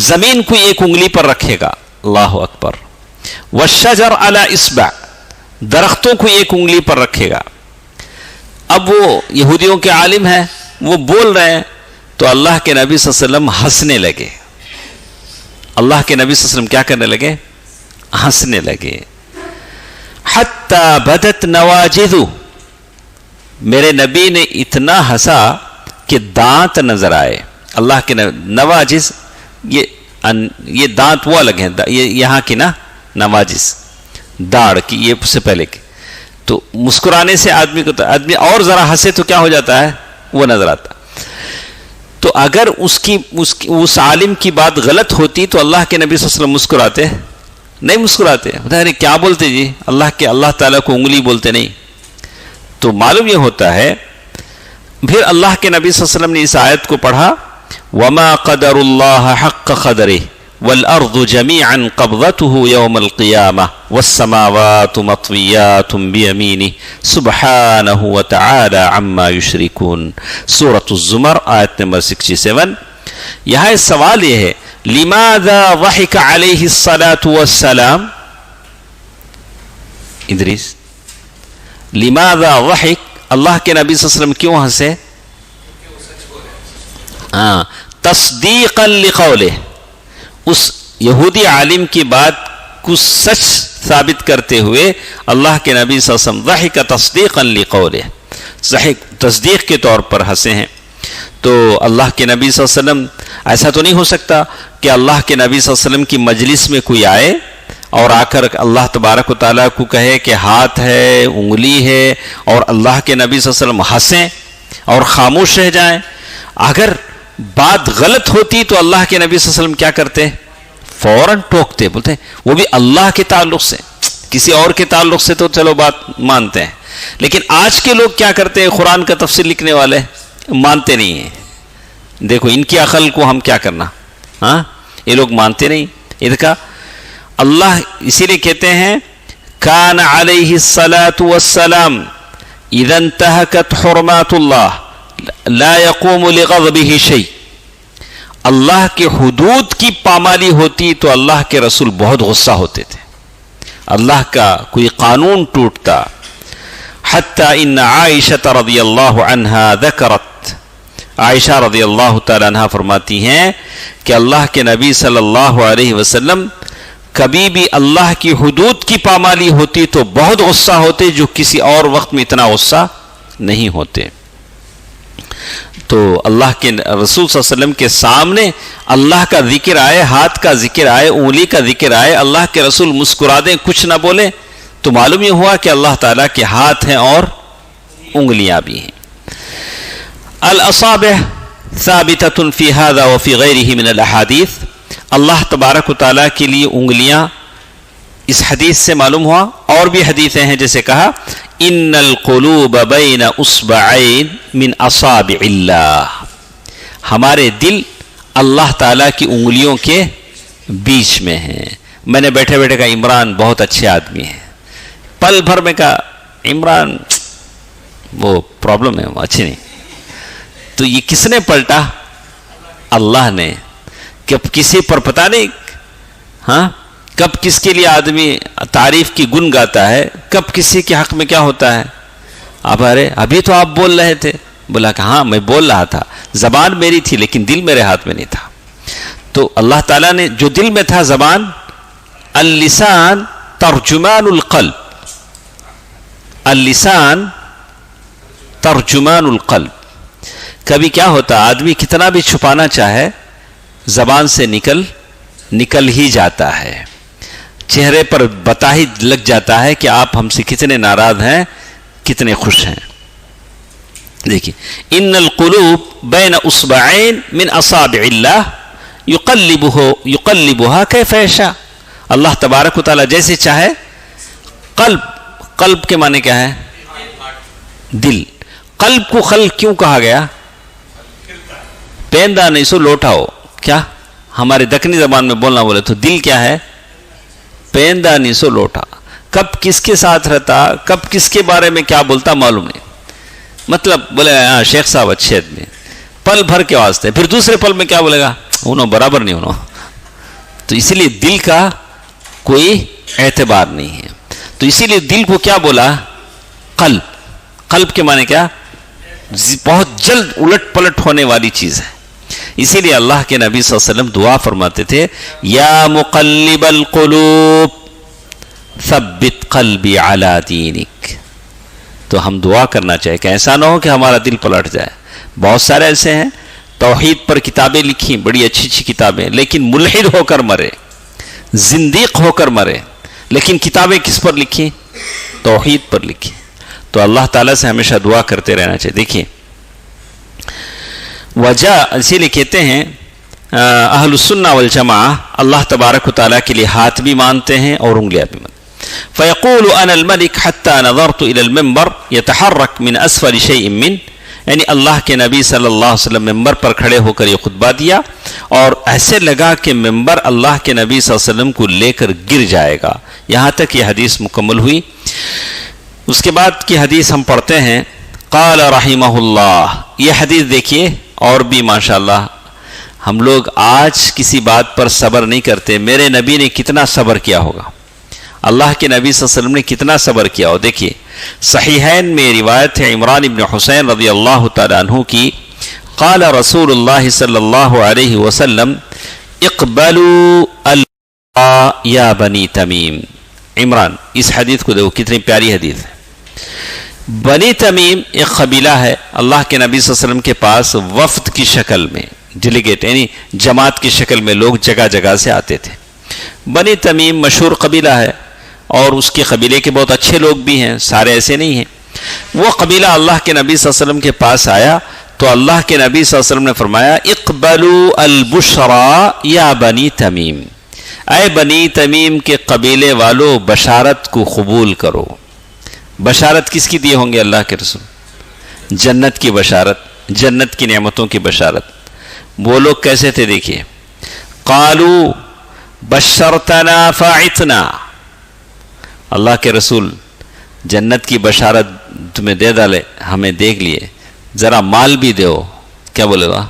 A: زمین کو ایک انگلی پر رکھے گا، اللہ اکبر۔ والشجر علی اصبع، درختوں کو ایک انگلی پر رکھے گا۔ اب وہ یہودیوں کے عالم ہیں، وہ بول رہے ہیں، تو اللہ کے نبی صلی اللہ علیہ وسلم ہنسنے لگے۔ اللہ کے نبی صلی اللہ علیہ وسلم کیا کرنے لگے؟ ہنسنے لگے۔ حتی بدت نواجذ، میرے نبی نے اتنا ہنسا کہ دانت نظر آئے۔ اللہ کے نواجذ، یہ دانت وہ الگ ہیں، یہ یہاں کی نا نواجذ، داڑھ کی، یہ اس سے پہلے کی۔ تو مسکرانے سے آدمی اور ذرا ہنسے تو کیا ہو جاتا ہے، وہ نظر آتا۔ تو اگر اس عالم کی بات غلط ہوتی تو اللہ کے نبی صلی اللہ علیہ وسلم مسکراتے؟ نہیں مسکراتے۔ ارے کیا بولتے جی، اللہ تعالیٰ کو انگلی بولتے نہیں۔ تو معلوم یہ ہوتا ہے، پھر اللہ کے نبی صلی اللہ علیہ وسلم نے اس آیت کو پڑھا، وما قدر اللہ حق قدرہ والارض جميعا قبضته يوم القيامة والسماوات مطويات بيمينه سبحانه وتعالى عما يشركون، سورة الزمر آیت نمبر 67۔ یہاں سوال یہ ہے، لماذا ضحك عليه الصلاة والسلام، ادریس، لماذا ضحك اللہ کے نبی صلی اللہ علیہ وسلم کیوں ہنسے؟ ہاں، تصدیقا لقولہ، اس یہودی عالم کی بات کو سچ ثابت کرتے ہوئے اللہ کے نبی صلی اللہ علیہ وسلم ضحک تصدیقا لقولہ، تصدیق کے طور پر ہنسے ہیں۔ تو اللہ کے نبی صلی اللہ علیہ وسلم، ایسا تو نہیں ہو سکتا کہ اللہ کے نبی صلی اللہ علیہ وسلم کی مجلس میں کوئی آئے اور آ کر اللہ تبارک و تعالیٰ کو کہے کہ ہاتھ ہے، انگلی ہے، اور اللہ کے نبی صلی اللہ علیہ وسلم ہنسیں اور خاموش رہ جائیں۔ اگر بات غلط ہوتی تو اللہ کے نبی صلی اللہ علیہ وسلم کیا کرتے؟ فوراً ٹوکتے، بولتے وہ بھی اللہ کے تعلق سے، کسی اور کے تعلق سے تو چلو بات مانتے ہیں، لیکن آج کے لوگ کیا کرتے ہیں؟ قرآن کا تفسیر لکھنے والے مانتے نہیں ہیں۔ دیکھو ان کی عقل کو ہم کیا کرنا، ہاں، یہ لوگ مانتے نہیں۔ ان کا اللہ اسی لیے کہتے ہیں کان علیہ الصلاۃ والسلام اذا انتہکت حرمات اللہ لا یقوم لغضبہ شیء، اللہ کے حدود کی پامالی ہوتی تو اللہ کے رسول بہت غصہ ہوتے تھے، اللہ کا کوئی قانون ٹوٹتا۔ حتی ان عائشہ رضی اللہ عنہا ذکرت، عائشہ رضی اللہ تعالی عنہ فرماتی ہیں کہ اللہ کے نبی صلی اللہ علیہ وسلم کبھی بھی اللہ کی حدود کی پامالی ہوتی تو بہت غصہ ہوتے، جو کسی اور وقت میں اتنا غصہ نہیں ہوتے۔ تو اللہ کے رسول صلی اللہ علیہ وسلم کے سامنے اللہ کا ذکر آئے، ہاتھ کا ذکر آئے، انگلی کا ذکر آئے، اللہ کے رسول مسکرا دیں، کچھ نہ بولیں، تو معلوم یہ ہوا کہ اللہ تعالیٰ کے ہاتھ ہیں اور انگلیاں بھی ہیں۔ الاصابع ثابتۃ فی ھذا وفی غیرہ من الاحادیث، اللہ تبارک و تعالیٰ کے لیے انگلیاں اس حدیث سے معلوم ہوا، اور بھی حدیثیں ہیں جیسے کہا ان القلوب بین اصبعین من اصابع اللہ، ہمارے دل اللہ تعالیٰ کی انگلیوں کے بیچ میں ہیں۔ میں نے بیٹھے بیٹھے کہا عمران بہت اچھے آدمی ہیں، پل بھر میں کہا عمران وہ پرابلم ہے، وہ اچھی نہیں۔ تو یہ کس نے پلٹا؟ اللہ نے۔ کب کسی پر پتہ نہیں، ہاں، کب کس کے لیے آدمی تعریف کی گن گاتا ہے، کب کسی کے حق میں کیا ہوتا ہے۔ اب ارے ابھی تو آپ بول رہے تھے، بولا کہ ہاں میں بول رہا تھا، زبان میری تھی لیکن دل میرے ہاتھ میں نہیں تھا۔ تو اللہ تعالیٰ نے جو دل میں تھا، زبان، اللسان ترجمان القلب، اللسان ترجمان القلب۔ کبھی کیا ہوتا، آدمی کتنا بھی چھپانا چاہے زبان سے نکل ہی جاتا ہے، چہرے پر بتا ہی لگ جاتا ہے کہ آپ ہم سے کتنے ناراض ہیں، کتنے خوش ہیں۔ دیکھیے ان القلوب بین اصبعین من اصابع اللہ یقلبها کیف یشاء، اللہ تبارک و تعالیٰ جیسے چاہے۔ قلب کے معنی کیا ہے؟ دل۔ قلب کو قلب کیوں کہا گیا؟ پیندہ نہیں سو لوٹاؤ، کیا ہمارے دکنی زبان میں بولنا بولے تو دل کیا ہے؟ پیندہ نہیں سو لوٹا۔ کب کس کے ساتھ رہتا، کب کس کے بارے میں کیا بولتا معلوم نہیں، مطلب بولے ہاں شیخ صاحب اچھے آدمی، پل بھر کے واسطے، پھر دوسرے پل میں کیا بولے گا، انہوں برابر نہیں انہوں۔ تو اسی لیے دل کا کوئی اعتبار نہیں ہے، تو اسی لیے دل کو کیا بولا؟ قلب۔ قلب کے معنی کیا؟ بہت جلد الٹ پلٹ ہونے والی چیز ہے۔ اسی لیے اللہ کے نبی صلی اللہ علیہ وسلم دعا فرماتے تھے یا مقلب القلوب ثبت قلبی علی دینک۔ تو ہم دعا کرنا چاہیے کہ ایسا نہ ہو کہ ہمارا دل پلٹ جائے۔ بہت سارے ایسے ہیں توحید پر کتابیں لکھی، بڑی اچھی اچھی کتابیں، لیکن ملحد ہو کر مرے، زندیق ہو کر مرے، لیکن کتابیں کس پر لکھی؟ توحید پر لکھی۔ تو اللہ تعالیٰ سے ہمیشہ دعا کرتے رہنا چاہیے۔ دیکھیے وجہ اسی لیے کہتے ہیں اہل السنہ والجماعہ اللہ تبارک و تعالیٰ کے لیے ہاتھ بھی مانتے ہیں اور انگلیاں بھی مانتے ہیں۔ فیقول انا الملک حتی نظرت الى المنبر یتحرک من اسفل شیء من، یعنی اللہ کے نبی صلی اللہ علیہ وسلم ممبر پر کھڑے ہو کر یہ خطبہ دیا اور ایسے لگا کہ ممبر اللہ کے نبی صلی اللہ علیہ وسلم کو لے کر گر جائے گا۔ یہاں تک یہ حدیث مکمل ہوئی۔ اس کے بعد کی حدیث ہم پڑھتے ہیں قال رحمہ اللہ۔ یہ حدیث دیکھیے، اور بھی ماشاءاللہ ہم لوگ آج کسی بات پر صبر نہیں کرتے، میرے نبی نے کتنا صبر کیا ہوگا، اللہ کے نبی صلی اللہ علیہ وسلم نے کتنا صبر کیا ہو۔ دیکھیے صحیحین میں روایت ہے عمران ابن حسین رضی اللہ تعالیٰ عنہ کی، قال رسول اللہ صلی اللہ علیہ وسلم اقبلوا یا بنی تمیم۔ عمران، اس حدیث کو دیکھو کتنی پیاری حدیث ہے۔ بنی تمیم ایک قبیلہ ہے، اللہ کے نبی صلی اللہ علیہ وسلم کے پاس وفد کی شکل میں، ڈیلیگیٹ یعنی جماعت کی شکل میں لوگ جگہ جگہ سے آتے تھے۔ بنی تمیم مشہور قبیلہ ہے اور اس کے قبیلے کے بہت اچھے لوگ بھی ہیں، سارے ایسے نہیں ہیں۔ وہ قبیلہ اللہ کے نبی صلی اللہ علیہ وسلم کے پاس آیا تو اللہ کے نبی صلی اللہ علیہ وسلم نے فرمایا اقبلوا البشرا یا بنی تمیم، اے بنی تمیم کے قبیلے والو بشارت کو قبول کرو۔ بشارت کس کی دیے ہوں گے اللہ کے رسول؟ جنت کی بشارت، جنت کی نعمتوں کی بشارت۔ وہ لوگ کیسے تھے دیکھیے، قالوا بشرتنا فاعتنا، اللہ کے رسول جنت کی بشارت تمہیں دے ڈالے، ہمیں دیکھ لیے، ذرا مال بھی دو۔ کیا بولے گا؟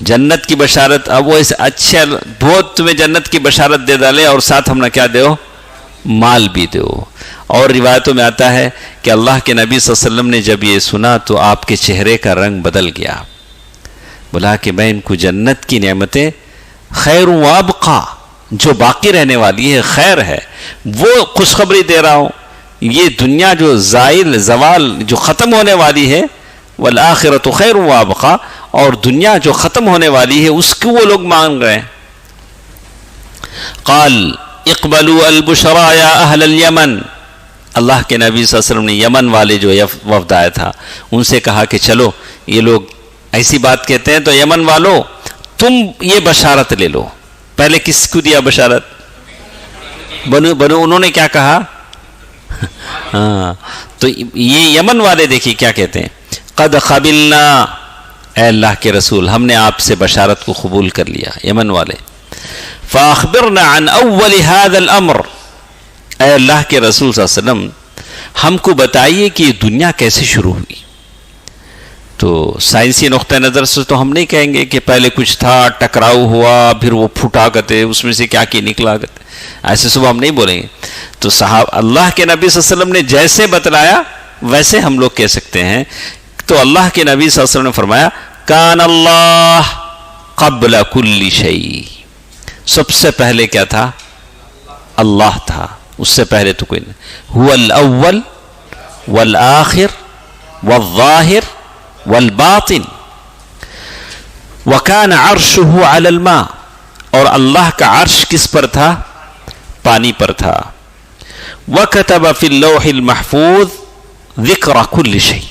A: جنت کی بشارت، اب وہ اس اچھے بہت تمہیں جنت کی بشارت دے ڈالے اور ساتھ ہم نے کیا دو؟ مال بھی دو۔ اور روایتوں میں آتا ہے کہ اللہ کے نبی صلی اللہ علیہ وسلم نے جب یہ سنا تو آپ کے چہرے کا رنگ بدل گیا، بولا کہ میں ان کو جنت کی نعمتیں خیر و ابقا، جو باقی رہنے والی ہے، خیر ہے، وہ خوشخبری دے رہا ہوں۔ یہ دنیا جو زائل زوال جو ختم ہونے والی ہے، والآخرۃ خیر و ابقا، اور دنیا جو ختم ہونے والی ہے اس کو وہ لوگ مانگ رہے ہیں۔ قال اقبلوا البشرا یا اہل الیمن، اللہ کے نبی صلی اللہ علیہ وسلم نے یمن والے جو وفد آیا تھا ان سے کہا کہ چلو، یہ لوگ ایسی بات کہتے ہیں تو یمن والو تم یہ بشارت لے لو۔ پہلے کس کو دیا بشارت؟ بنو انہوں نے کیا کہا؟ ہاں، تو یہ یمن والے دیکھیے کیا کہتے ہیں، قد قبلنا، اے اللہ کے رسول ہم نے آپ سے بشارت کو قبول کر لیا۔ یمن والے، فاخبرنا عن اول هذا الامر، اے اللہ کے رسول صلی اللہ علیہ وسلم ہم کو بتائیے کہ یہ دنیا کیسے شروع ہوئی۔ تو سائنسی نقطہ نظر سے تو ہم نہیں کہیں گے کہ پہلے کچھ تھا، ٹکراؤ ہوا، پھر وہ پھوٹا کرتے اس میں سے کیا نکلا کرتے، ایسے صبح ہم نہیں بولیں گے۔ تو صحابہ اللہ کے نبی صلی اللہ علیہ وسلم نے جیسے بتلایا ویسے ہم لوگ کہہ سکتے ہیں۔ تو اللہ کے نبی صلی اللہ علیہ وسلم نے فرمایا کان اللہ قبل کل شیء، سب سے پہلے کیا تھا؟ اللہ تھا، اس سے پہلے تو کوئی نہیں۔ هو الاول والآخر والظاہر والباطن وکان عرشہ علی الماء، اور اللہ کا عرش کس پر تھا؟ پانی پر تھا۔ وکتب فی اللوح المحفوظ ذکر کل شیء،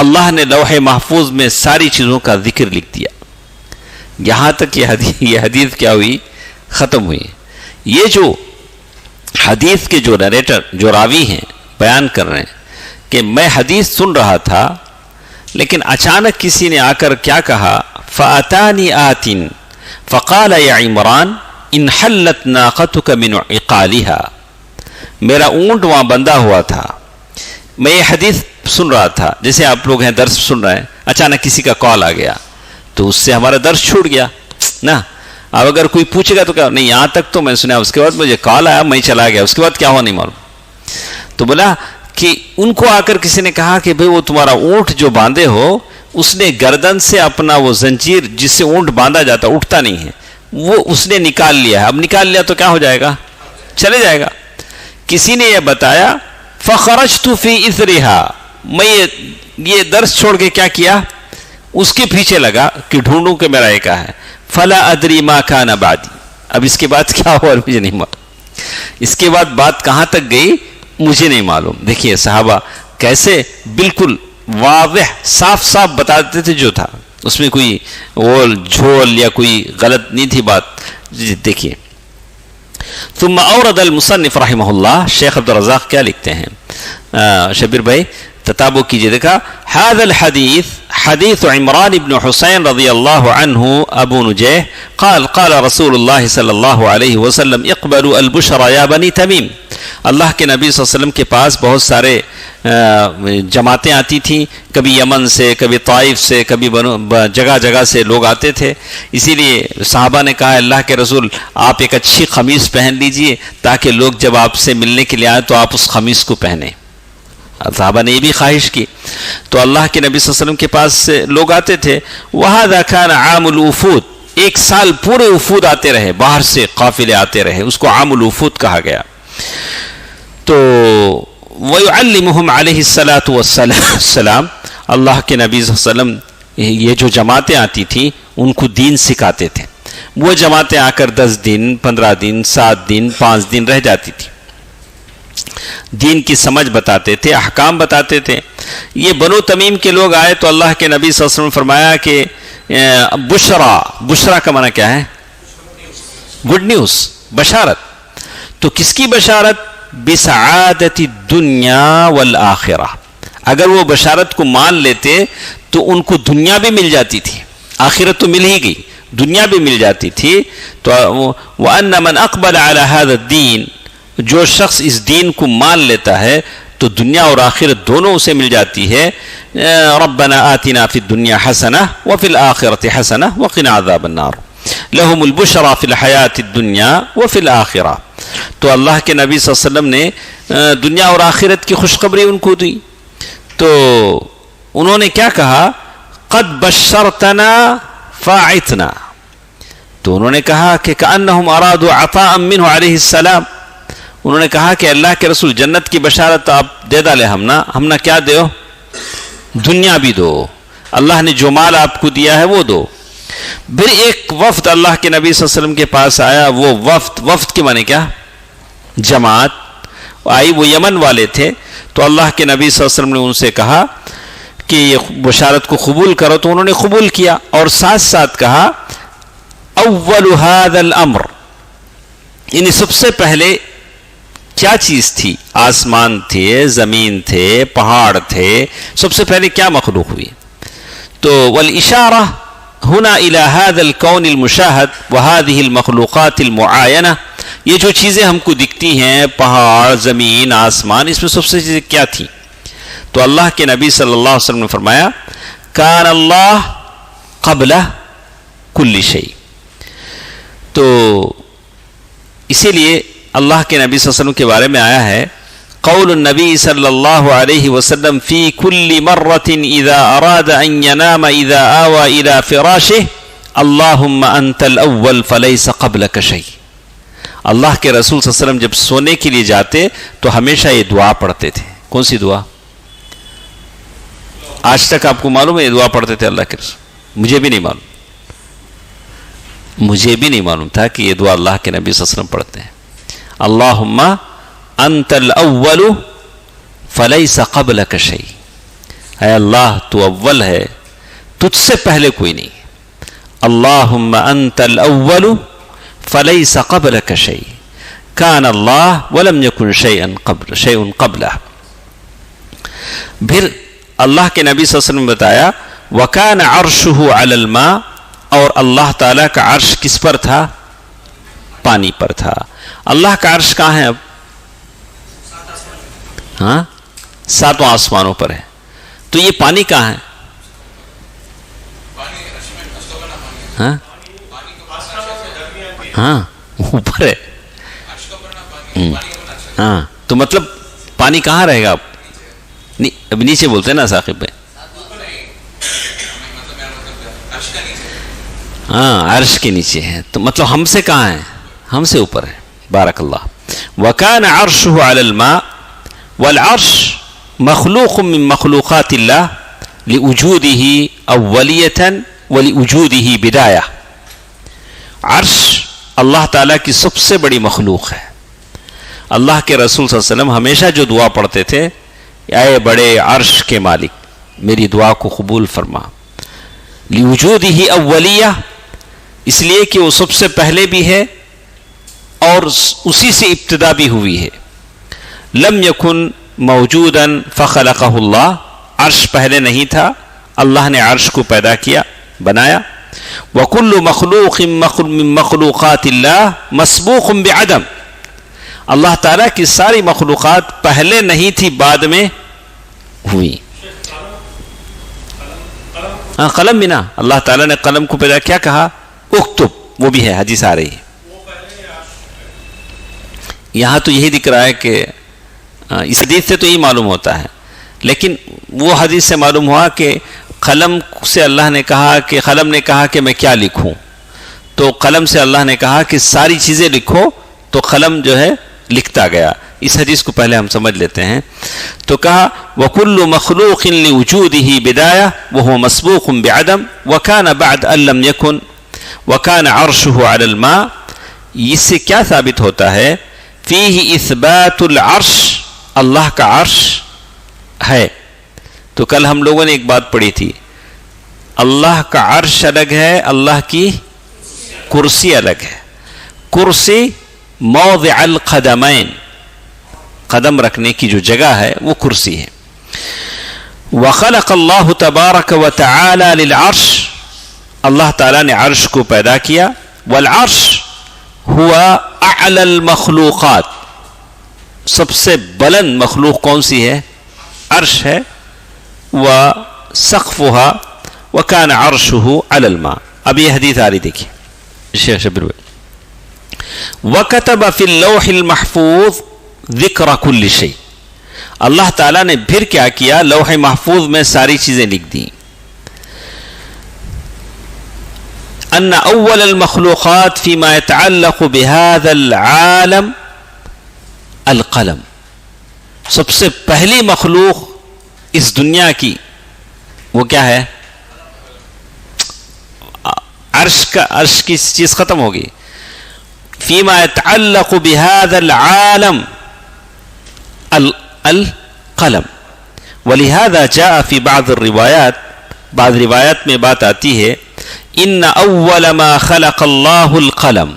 A: اللہ نے لوح محفوظ میں ساری چیزوں کا ذکر لکھ دیا۔ یہاں تک یہ حدیث کیا ہوئی؟ ختم ہوئی۔ یہ جو حدیث کے جو نریٹر جو راوی ہیں بیان کر رہے ہیں کہ میں حدیث سن رہا تھا لیکن اچانک کسی نے آ کر کیا کہا، فَأَتَانِ آتٍ فَقَالَ يَا عِمْرَانَ انحلت ناقتك من عقالها، میرا اونٹ وہاں بندھا ہوا تھا، میں یہ حدیث سن رہا تھا، جیسے آپ لوگ ہیں درس سن رہے ہیں، اچانک کسی کا کال آ گیا تو اس سے ہمارا درس چھوٹ گیا نا۔ اب اگر کوئی پوچھے گا تو کیا نہیں، یہاں تک تو میں سنا، اس کے بعد مجھے کال آیا میں چلا گیا، اس کے بعد کیا ہوا نہیں معلوم۔ تو بولا کہ ان کو آ کر کسی نے کہا کہ بھئی وہ تمہارا اونٹ جو باندھے ہو، اس نے گردن سے اپنا وہ زنجیر جس سے اونٹ باندھا جاتا اٹھتا نہیں ہے، وہ اس نے نکال لیا ہے، اب نکال لیا تو کیا ہو جائے گا؟ چلے جائے گا۔ کسی نے یہ بتایا، فخرجت فی اثرها، میں یہ درس چھوڑ کے کیا کیا؟ اس کے پیچھے لگا کہ ڈھونڈوں کہ میرا ایک ہے۔ فلا ادری ما کان بعدی، اب اس کے بعد کیا ہوا مجھے نہیں معلوم، اس کے بعد بات کہاں تک گئی مجھے نہیں معلوم۔ دیکھیے صحابہ کیسے بالکل واضح صاف صاف بتاتے تھے جو تھا، اس میں کوئی اول جھول یا کوئی غلط نہیں تھی بات۔ دیکھیے ثم اورد المصنف رحمہ اللہ، شیخ عبدالرزاق کیا لکھتے ہیں، شبیر بھائی تتابع کیجئے، دیکھا هذا الحديث حديث عمران بن حسين رضي الله عنه ابو نجيح قال قال رسول الله صلى الله عليه وسلم اقبلوا البشرى يا بني تميم، اللہ کے نبی صلی اللہ علیہ وسلم کے پاس بہت سارے جماعتیں آتی تھیں، کبھی یمن سے، کبھی طائف سے، کبھی جگہ جگہ سے لوگ آتے تھے. اسی لیے صحابہ نے کہا اللہ کے رسول آپ ایک اچھی قمیص پہن لیجئے تاکہ لوگ جب آپ سے ملنے کے لیے آئیں تو آپ اس قمیص کو پہنیں. صحابہ نے یہ بھی خواہش کی. تو اللہ کے نبی صلی اللہ علیہ وسلم کے پاس سے لوگ آتے تھے. وَهَذَا كَانَ عَامُ الْوُفُودِ، ایک سال پورے وفود آتے رہے، باہر سے قافلے آتے رہے، اس کو عام الوفود کہا گیا. تو وَيُعَلِّمُهُمْ عَلَيْهِ الصَّلَاةُ وَالسَّلَامُ، اللہ کے نبی صلی اللہ علیہ وسلم یہ جو جماعتیں آتی تھیں ان کو دین سکھاتے تھے. وہ جماعتیں آ کر 10 دن 15 دن 7 دن 5 دن رہ جاتی تھی، دین کی سمجھ بتاتے تھے، احکام بتاتے تھے. یہ بنو تمیم کے لوگ آئے تو اللہ کے نبی صلی اللہ علیہ وسلم نے فرمایا کہ بشرا کا معنی کیا ہے؟ گڈ نیوز، بشارت. تو کس کی بشارت؟ بسعادت الدنیا والآخرہ. اگر وہ بشارت کو مان لیتے تو ان کو دنیا بھی مل جاتی تھی، آخرت تو مل ہی گئی، دنیا بھی مل جاتی تھی. تو وَأَنَّ مَنْ أَقْبَلَ عَلَى هَذَا الدِّينِ، جو شخص اس دین کو مان لیتا ہے تو دنیا اور آخرت دونوں اسے مل جاتی ہے. ربنا آتنا فی الدنیا حسنہ وفی الآخرۃ حسنہ وقنا عذاب النار لہم البشری فی الحیاۃ الدنیا وفی الآخرہ. تو اللہ کے نبی صلی اللہ علیہ وسلم نے دنیا اور آخرت کی خوشخبری ان کو دی. تو انہوں نے کیا کہا؟ قد بشرتنا فاعتنا. تو انہوں نے کہا کہ کأنہم ارادوا عطاء منہ علیہ السلام. انہوں نے کہا کہ اللہ کے رسول جنت کی بشارت آپ دے ڈالے، ہم نہ کیا دیو، دنیا بھی دو، اللہ نے جو مال آپ کو دیا ہے وہ دو. پھر ایک وفد اللہ کے نبی صلی اللہ علیہ وسلم کے پاس آیا. وہ وفد کے معنی کیا؟ جماعت آئی، وہ یمن والے تھے. تو اللہ کے نبی صلی اللہ علیہ وسلم نے ان سے کہا کہ یہ بشارت کو قبول کرو. تو انہوں نے قبول کیا اور ساتھ ساتھ کہا اول هذا الامر، یعنی سب سے پہلے کیا چیز تھی؟ آسمان تھے، زمین تھے، پہاڑ تھے، سب سے پہلے کیا مخلوق ہوئی؟ تو والاشارہ هنا الى هذا الكون المشاهد وهذه المخلوقات المعاینہ، یہ جو چیزیں ہم کو دکھتی ہیں، پہاڑ، زمین، آسمان، اس میں سب سے چیزیں کیا تھی؟ تو اللہ کے نبی صلی اللہ علیہ وسلم نے فرمایا کان اللہ قبل کل شیء. تو اسی لیے اللہ کے نبی صلی اللہ علیہ وسلم کے بارے میں آیا ہے قول النبی صلی اللہ علیہ وسلم فی کل مرۃ اذا اراد ان ینام اذا آوى الى فراشه اللہم انت الاول فلیس قبلک شیء. اللہ کے رسول صلی اللہ علیہ وسلم جب سونے کے لیے جاتے تو ہمیشہ یہ دعا پڑھتے تھے. کون سی دعا؟ آج تک آپ کو معلوم ہے یہ دعا پڑھتے تھے اللہ کے رسول؟ مجھے بھی نہیں معلوم تھا کہ یہ دعا اللہ کے نبی صلی اللہ علیہ وسلم پڑھتے ہیں. اللہم انت الاول فلیس قبلک شیء، اے اللہ تو اول ہے، تجھ سے پہلے کوئی نہیں. اللہم انت الاول فلیس قبلک شیء کان اللہ ولم یکن شیء قبلہ. پھر اللہ کے نبی صلی اللہ علیہ وسلم نے بتایا وکان عرشہ علی الماء، اور اللہ تعالیٰ کا عرش کس پر تھا؟ پانی پر تھا. اللہ کا عرش کہاں ہے اب؟ ہاں، 7 آسمانوں پر ہے. تو یہ پانی کہاں ہے؟ ہاں ہاں اوپر ہے. ہاں تو مطلب پانی کہاں رہے گا اب؟ اب نیچے بولتے ہیں نا ثاقب بھائی. ہاں عرش کے نیچے ہے. تو مطلب ہم سے کہاں ہے؟ ہم سے اوپر ہے. بارک اللہ. وکان عرشہ علی الماء والعرش مخلوق من مخلوقات اللہ لوجودہ اولیۃ ولوجودہ بدایہ. عرش اللہ تعالیٰ کی سب سے بڑی مخلوق ہے. اللہ کے رسول صلی اللہ علیہ وسلم ہمیشہ جو دعا پڑھتے تھے اے بڑے عرش کے مالک میری دعا کو قبول فرما. لوجودہ اولیہ، اس لیے کہ وہ سب سے پہلے بھی ہے اور اسی سے ابتدا بھی ہوئی ہے. لم یکن موجودا فخلقہ اللہ، عرش پہلے نہیں تھا، اللہ نے عرش کو پیدا کیا، بنایا. وکل مخلوق من مخلوقات اللہ مسبوق بعدم، اللہ تعالیٰ کی ساری مخلوقات پہلے نہیں تھی بعد میں ہوئی. ہاں قلم بھی نا, اللہ تعالیٰ نے قلم کو پیدا کیا کہا, اکتب, وہ بھی ہے, حدیث آ رہی ہے. یہاں تو یہی دکھ رہا ہے کہ اس حدیث سے تو یہی معلوم ہوتا ہے, لیکن وہ حدیث سے معلوم ہوا کہ قلم سے اللہ نے کہا کہ قلم نے کہا کہ میں کیا لکھوں, تو قلم سے اللہ نے کہا کہ ساری چیزیں لکھو, تو قلم جو ہے لکھتا گیا. اس حدیث کو پہلے ہم سمجھ لیتے ہیں. تو کہا وَكُلُّ مَخْلُوقٍ لِوُجُودِهِ بِدَايَةٌ وَهُوَ مَسْبُوقٌ بِعَدَمٍ وَكَانَ بَعْدَ أَن لَّمْ يَكُنْ وَكَانَ عَرْشُهُ عَلَى الْمَاءِ. اس سے کیا ثابت ہوتا ہے, فِيهِ إِثْبَاتُ الْعَرْشِ, اللہ کا عرش ہے. تو کل ہم لوگوں نے ایک بات پڑھی تھی, اللہ کا عرش الگ ہے, اللہ کی کرسی الگ ہے. کرسی موضع القدمین, قدم رکھنے کی جو جگہ ہے وہ کرسی ہے. وخلق اللہ تبارک و تعالی للعرش, اللہ تعالیٰ نے عرش کو پیدا کیا. والعرش ہوا اعلی المخلوقات, سب سے بلند مخلوق کون سی ہے, عرش ہے. وسقفها وكان عرشه على الماء. اب یہ حدیث آ رہی دیکھیے شیخ شبیر بھائی. وَكَتَبَ فِي اللَّوْحِ الْمَحْفُوظِ ذِكْرَ كُلِّ شَيْءٍ, اللہ تعالیٰ نے پھر کیا کیا, لوح محفوظ میں ساری چیزیں لکھ دیں. أن أول المخلوقات فيما يتعلق بهذا العالم القلم, سب سے پہلی مخلوق اس دنیا کی وہ کیا ہے, عرش کی چیز ختم ہوگی. فيما يتعلق بهذا العالم القلم. ولهذا جاء في بعض الروايات, بعض روایات میں بات آتی ہے, ان اول ما خلق اللہ القلم,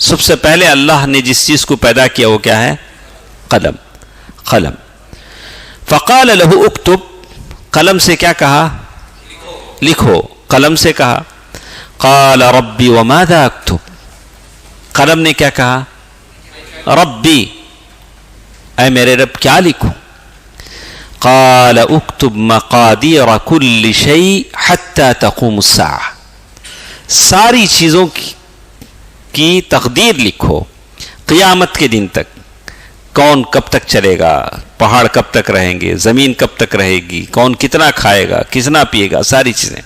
A: سب سے پہلے اللہ نے جس چیز کو پیدا کیا وہ کیا ہے, قلم. قلم. فقال له اکتب, قلم سے کیا کہا, لکھو. قلم سے کہا قال ربی وماذا اکتب, قلم نے کیا کہا, ربی, اے میرے رب کیا لکھوں. قال اکتب مقادیر کل شیء حتی تقوم الساعة, ساری چیزوں کی تقدیر لکھو قیامت کے دن تک. کون کب تک چلے گا, پہاڑ کب تک رہیں گے, زمین کب تک رہے گی, کون کتنا کھائے گا, کتنا پیے گا, ساری چیزیں.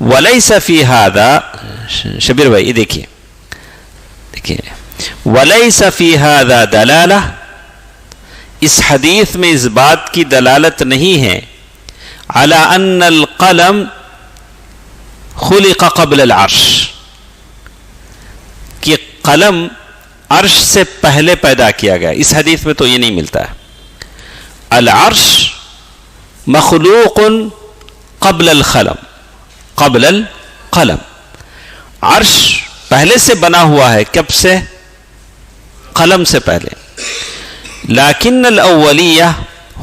A: وَلَيْسَ فِي هَذَا, شبیر بھائی یہ دیکھیے, وَلَيْسَ فِي هَذَا دَلَالَةٌ, اس حدیث میں اس بات کی دلالت نہیں ہے, عَلَى أَنَّ الْقَلَمْ خُلِقَ قَبْلَ الْعَرْشِ, کہ قلم عرش سے پہلے پیدا کیا گیا. اس حدیث میں تو یہ نہیں ملتا ہے. العرش مخلوق قبل القلم, قبل القلم, عرش پہلے سے بنا ہوا ہے, کب سے, قلم سے پہلے. لیکن الاولیہ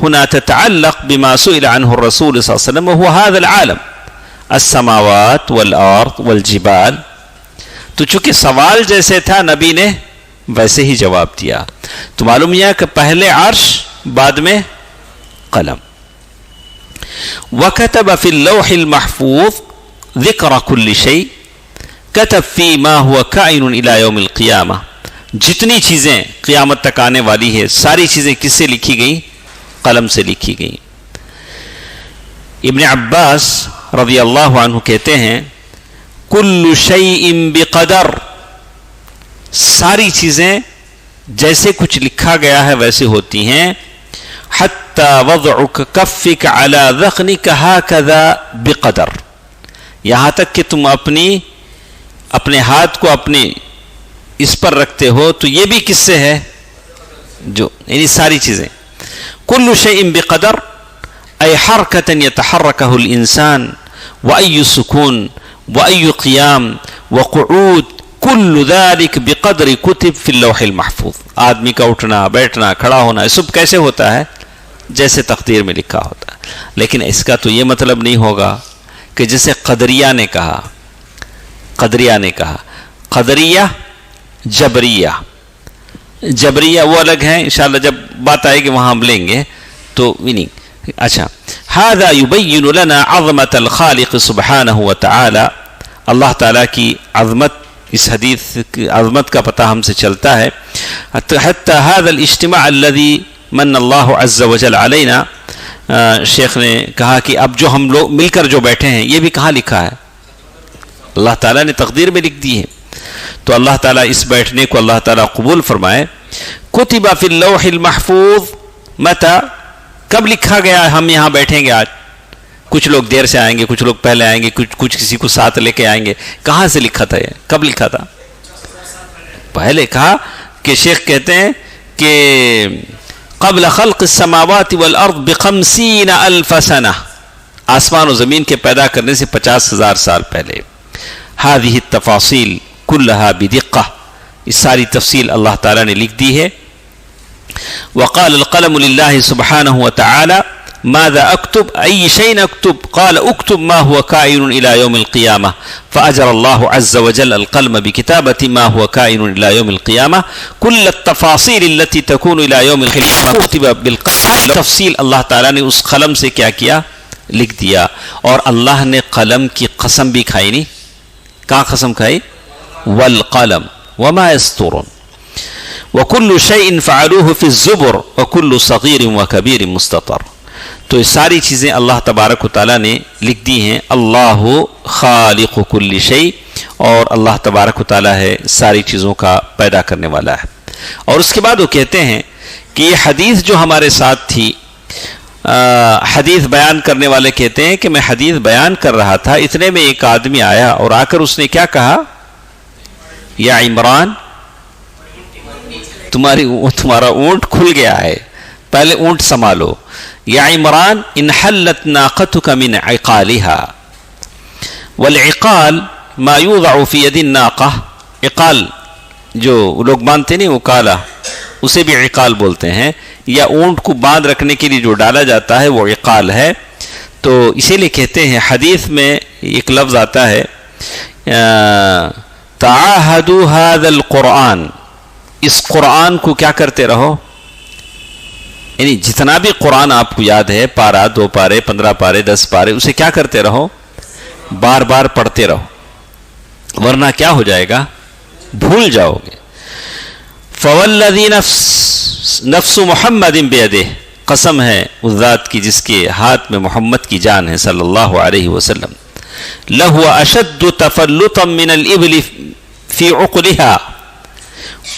A: هنا تتعلق بما سئل عنه الرسول صلی اللہ علیہ وسلم وهو هذا العالم, السماوات والارض والجبال. تو چونکہ سوال جیسے تھا نبی نے ویسے ہی جواب دیا, تو معلوم یہ کہ پہلے عرش بعد میں قلم. وَكَتَبَ فِي اللَّوْحِ الْمَحْفُوظِ ذِكْرَ كُلِّ شَيْءٍ كَتَبَ فِي مَا هُوَ كَائِنٌ إِلَى يَوْمِ الْقِيَامَةِ, جتنی چیزیں قیامت تک آنے والی ہے ساری چیزیں کس سے لکھی گئیں, قلم سے لکھی گئیں. ابن عباس رضی اللہ عنہ کہتے ہیں کل شیء بقدر, ساری چیزیں جیسے کچھ لکھا گیا ہے ویسے ہوتی ہیں. حتی وضعک کفک علی ذقنک ہکذا بقدر, یہاں تک کہ تم اپنے ہاتھ کو اپنے اس پر رکھتے ہو تو یہ بھی کس سے ہے, جو یعنی ساری چیزیں. کل شیء بقدر ای حرکۃ یتحرکہ الانسان وای سکون وای قیام وقعود کل ذلک بقدر کتب فی اللوح المحفوظ. آدمی کا اٹھنا بیٹھنا کھڑا ہونا یہ سب کیسے ہوتا ہے, جیسے تقدیر میں لکھا ہوتا ہے. لیکن اس کا تو یہ مطلب نہیں ہوگا کہ جیسے قدریہ نے کہا, قدریہ جبریہ وہ الگ ہیں, انشاءاللہ جب بات آئے گی وہاں ہم لیں گے. تو نہیں اچھا، هذا يبين لنا عظمة الخالق سبحانہ وتعالی، اللہ تعالیٰ کی عظمت، اس حدیث کی عظمت کا پتہ ہم سے چلتا ہے. حتى هذا الاجتماع الذي من اللہ عز وجل علینا، شیخ نے کہا کہ اب جو ہم لوگ مل کر جو بیٹھے ہیں یہ بھی کہاں لکھا ہے؟ اللہ تعالیٰ نے تقدیر میں لکھ دی ہے. تو اللہ تعالیٰ اس بیٹھنے کو اللہ تعالیٰ قبول فرمائے. کتب فی اللوح المحفوظ متى، کب لکھا گیا ہم یہاں بیٹھیں گے آج؟ کچھ لوگ دیر سے آئیں گے، کچھ لوگ پہلے آئیں گے، کچھ کسی کو ساتھ لے کے آئیں گے. کہاں سے لکھا تھا یہ؟ کب لکھا تھا؟ پہلے کہا کہ شیخ کہتے ہیں کہ قبل خلق السماوات والارض ب50 الف سنہ، آسمان و زمین کے پیدا کرنے سے 50,000 سال پہلے. هذه التفاصيل كلها بدقة، اس ساری تفصیل اللہ تعالیٰ نے لکھ دی ہے. وقال القلم لله سبحانه وتعالى ماذا اكتب اي شيء اكتب قال اكتب ما هو كائن الى يوم القيامة فاجر الله عز وجل القلم بكتابة ما هو كائن الى يوم القيامة كل التفاصيل التي تكون الى يوم القيامة كتب بالقلم. تفصیل اللہ تعالیٰ نے اس قلم سے کیا لکھ دیا. اور اللہ نے قلم کی قسم بھی کھائی نہیں. کہاں قسم کھائی؟ والقلم وما يسطرون وكل شيء فعلوه في الزبر وكل صغير وكبير مستطر. تو یہ ساری چیزیں اللہ تبارک و تعالیٰ نے لکھ دی ہیں. اللہ خالق کل شیء، اور اللہ تبارک و تعالیٰ ہے ساری چیزوں کا پیدا کرنے والا ہے. اور اس کے بعد وہ کہتے ہیں کہ یہ حدیث جو ہمارے ساتھ تھی، حدیث بیان کرنے والے کہتے ہیں کہ میں حدیث بیان کر رہا تھا، اتنے میں ایک آدمی آیا اور آ کر اس نے کیا کہا؟ یا عمران، تمہارا اونٹ کھل گیا ہے، پہلے اونٹ سنبھالو. یا عمران انحلت ناقتك من عقالها. والعقال ما يوضع في يد الناقة، عقال جو لوگ باندھتے نہیں وہ کالا، اسے بھی عقال بولتے ہیں، یا اونٹ کو باندھ رکھنے کے لیے جو ڈالا جاتا ہے وہ عقال ہے. تو اسی لیے کہتے ہیں حدیث میں ایک لفظ آتا ہے تعاہدوا هذا القرآن، اس قرآن کو کیا کرتے رہو، یعنی جتنا بھی قرآن آپ کو یاد ہے، پارہ 2 پارے 15 پارے 10 پارے، اسے کیا کرتے رہو، بار بار پڑھتے رہو، ورنہ کیا ہو جائے گا، بھول جاؤ گے. فوالذی نفس محمد بیدہ، قسم ہے اس ذات کی جس کے ہاتھ میں محمد کی جان ہے صلی اللہ علیہ وسلم. لہو اشد تفلتا من الابل فی عقلها،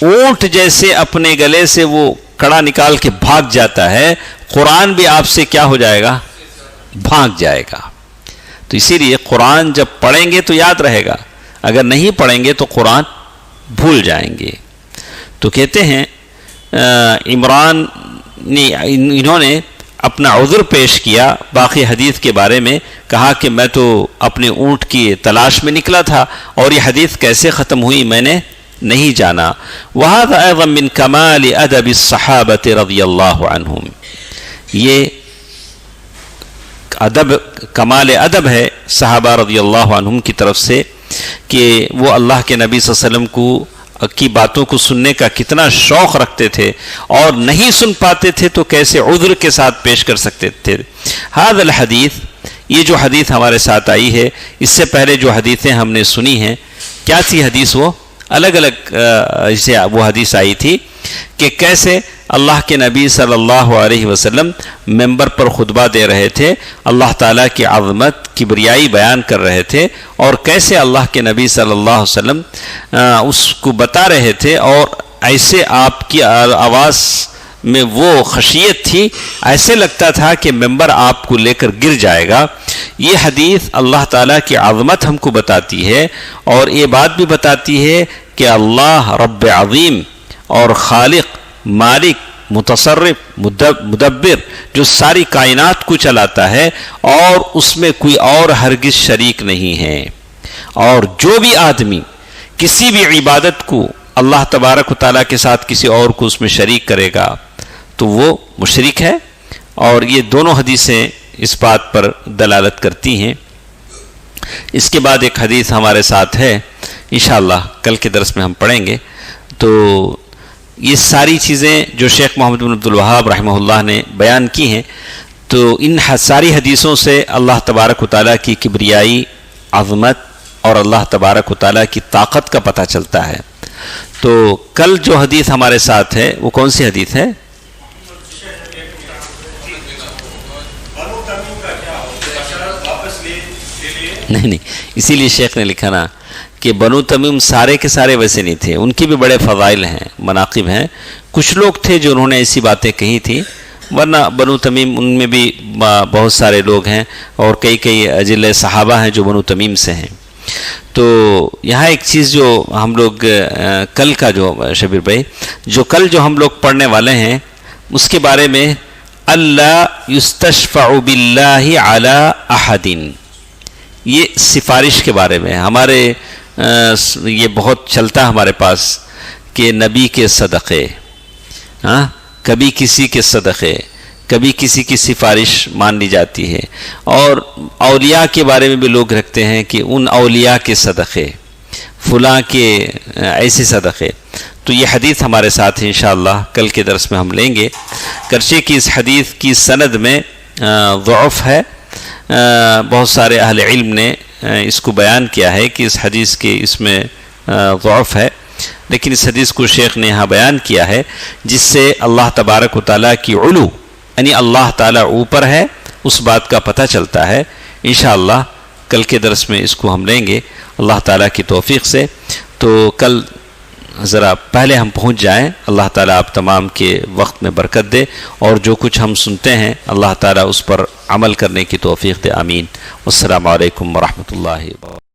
A: اونٹ جیسے اپنے گلے سے وہ کڑا نکال کے بھاگ جاتا ہے، قرآن بھی آپ سے کیا ہو جائے گا، بھاگ جائے گا. تو اسی لیے قرآن جب پڑھیں گے تو یاد رہے گا، اگر نہیں پڑھیں گے تو قرآن بھول جائیں گے. تو کہتے ہیں عمران نے، انہوں نے اپنا عذر پیش کیا باقی حدیث کے بارے میں، کہا کہ میں تو اپنے اونٹ کی تلاش میں نکلا تھا اور یہ حدیث کیسے ختم ہوئی میں نے نہیں جانا. وَهَذَا أَيْضًا مِنْ كَمَالِ أَدَبِ الصَّحَابَةِ رضی اللہ عنہم، یہ ادب، کمال ادب ہے صحابہ رضی اللہ عنہم کی طرف سے کہ وہ اللہ کے نبی صلی اللہ علیہ وسلم کی باتوں کو سننے کا کتنا شوق رکھتے تھے، اور نہیں سن پاتے تھے تو کیسے عذر کے ساتھ پیش کر سکتے تھے. هذا الحدیث، یہ جو حدیث ہمارے ساتھ آئی ہے، اس سے پہلے جو حدیثیں ہم نے سنی ہیں، کیا تھی حدیث؟ وہ الگ الگ سے وہ حدیث آئی تھی کہ کیسے اللہ کے نبی صلی اللہ علیہ وسلم ممبر پر خطبہ دے رہے تھے، اللہ تعالیٰ کی عظمت کبریائی بیان کر رہے تھے، اور کیسے اللہ کے نبی صلی اللہ علیہ وسلم اس کو بتا رہے تھے، اور ایسے آپ کی آواز میں وہ خشیت تھی، ایسے لگتا تھا کہ ممبر آپ کو لے کر گر جائے گا. یہ حدیث اللہ تعالیٰ کی عظمت ہم کو بتاتی ہے، اور یہ بات بھی بتاتی ہے کہ اللہ رب عظیم اور خالق، مالک، متصرف، مدبر، جو ساری کائنات کو چلاتا ہے، اور اس میں کوئی اور ہرگز شریک نہیں ہے. اور جو بھی آدمی کسی بھی عبادت کو اللہ تبارک و تعالیٰ کے ساتھ کسی اور کو اس میں شریک کرے گا تو وہ مشرک ہے. اور یہ دونوں حدیثیں اس بات پر دلالت کرتی ہیں. اس کے بعد ایک حدیث ہمارے ساتھ ہے، انشاءاللہ کل کے درس میں ہم پڑھیں گے. تو یہ ساری چیزیں جو شیخ محمد بن عبد الوہاب رحمہ اللہ نے بیان کی ہیں، تو ان ساری حدیثوں سے اللہ تبارک و تعالیٰ کی کبریائی، عظمت اور اللہ تبارک و تعالیٰ کی طاقت کا پتہ چلتا ہے۔ تو کل جو حدیث ہمارے ساتھ ہے وہ کون سی حدیث ہے؟ نہیں، اسی لیے شیخ نے لکھا نا کہ بنو تمیم سارے کے سارے ویسے نہیں تھے، ان کی بھی بڑے فضائل ہیں، مناقب ہیں۔ کچھ لوگ تھے جو انہوں نے ایسی باتیں کہی تھی، ورنہ بنو تمیم ان میں بھی بہت سارے لوگ ہیں، اور کئی اجل صحابہ ہیں جو بنو تمیم سے ہیں۔ تو یہاں ایک چیز جو ہم لوگ کل کا جو شبیر بھائی جو کل جو ہم لوگ پڑھنے والے ہیں اس کے بارے میں، اللہ یستشفع باللہ علی احد، یہ سفارش کے بارے میں ہمارے یہ بہت چلتا ہے ہمارے پاس کہ نبی کے صدقے، کبھی کسی کے صدقے، کبھی کسی کی سفارش مان لی جاتی ہے، اور اولیاء کے بارے میں بھی لوگ رکھتے ہیں کہ ان اولیاء کے صدقے، فلاں کے ایسے صدقے۔ تو یہ حدیث ہمارے ساتھ انشاءاللہ کل کے درس میں ہم لیں گے، گرچہ کہ اس حدیث کی سند میں ضعف ہے، بہت سارے اہل علم نے اس کو بیان کیا ہے کہ اس حدیث کے اس میں ضعف ہے، لیکن اس حدیث کو شیخ نے یہاں بیان کیا ہے جس سے اللہ تبارک و تعالیٰ کی علو، یعنی اللہ تعالیٰ اوپر ہے، اس بات کا پتہ چلتا ہے۔ انشاءاللہ کل کے درس میں اس کو ہم لیں گے اللہ تعالیٰ کی توفیق سے۔ تو کل ذرا پہلے ہم پہنچ جائیں، اللہ تعالیٰ آپ تمام کے وقت میں برکت دے، اور جو کچھ ہم سنتے ہیں اللہ تعالیٰ اس پر عمل کرنے کی توفیق دے، آمین۔ والسلام علیکم ورحمۃ اللہ وبرکاتہ۔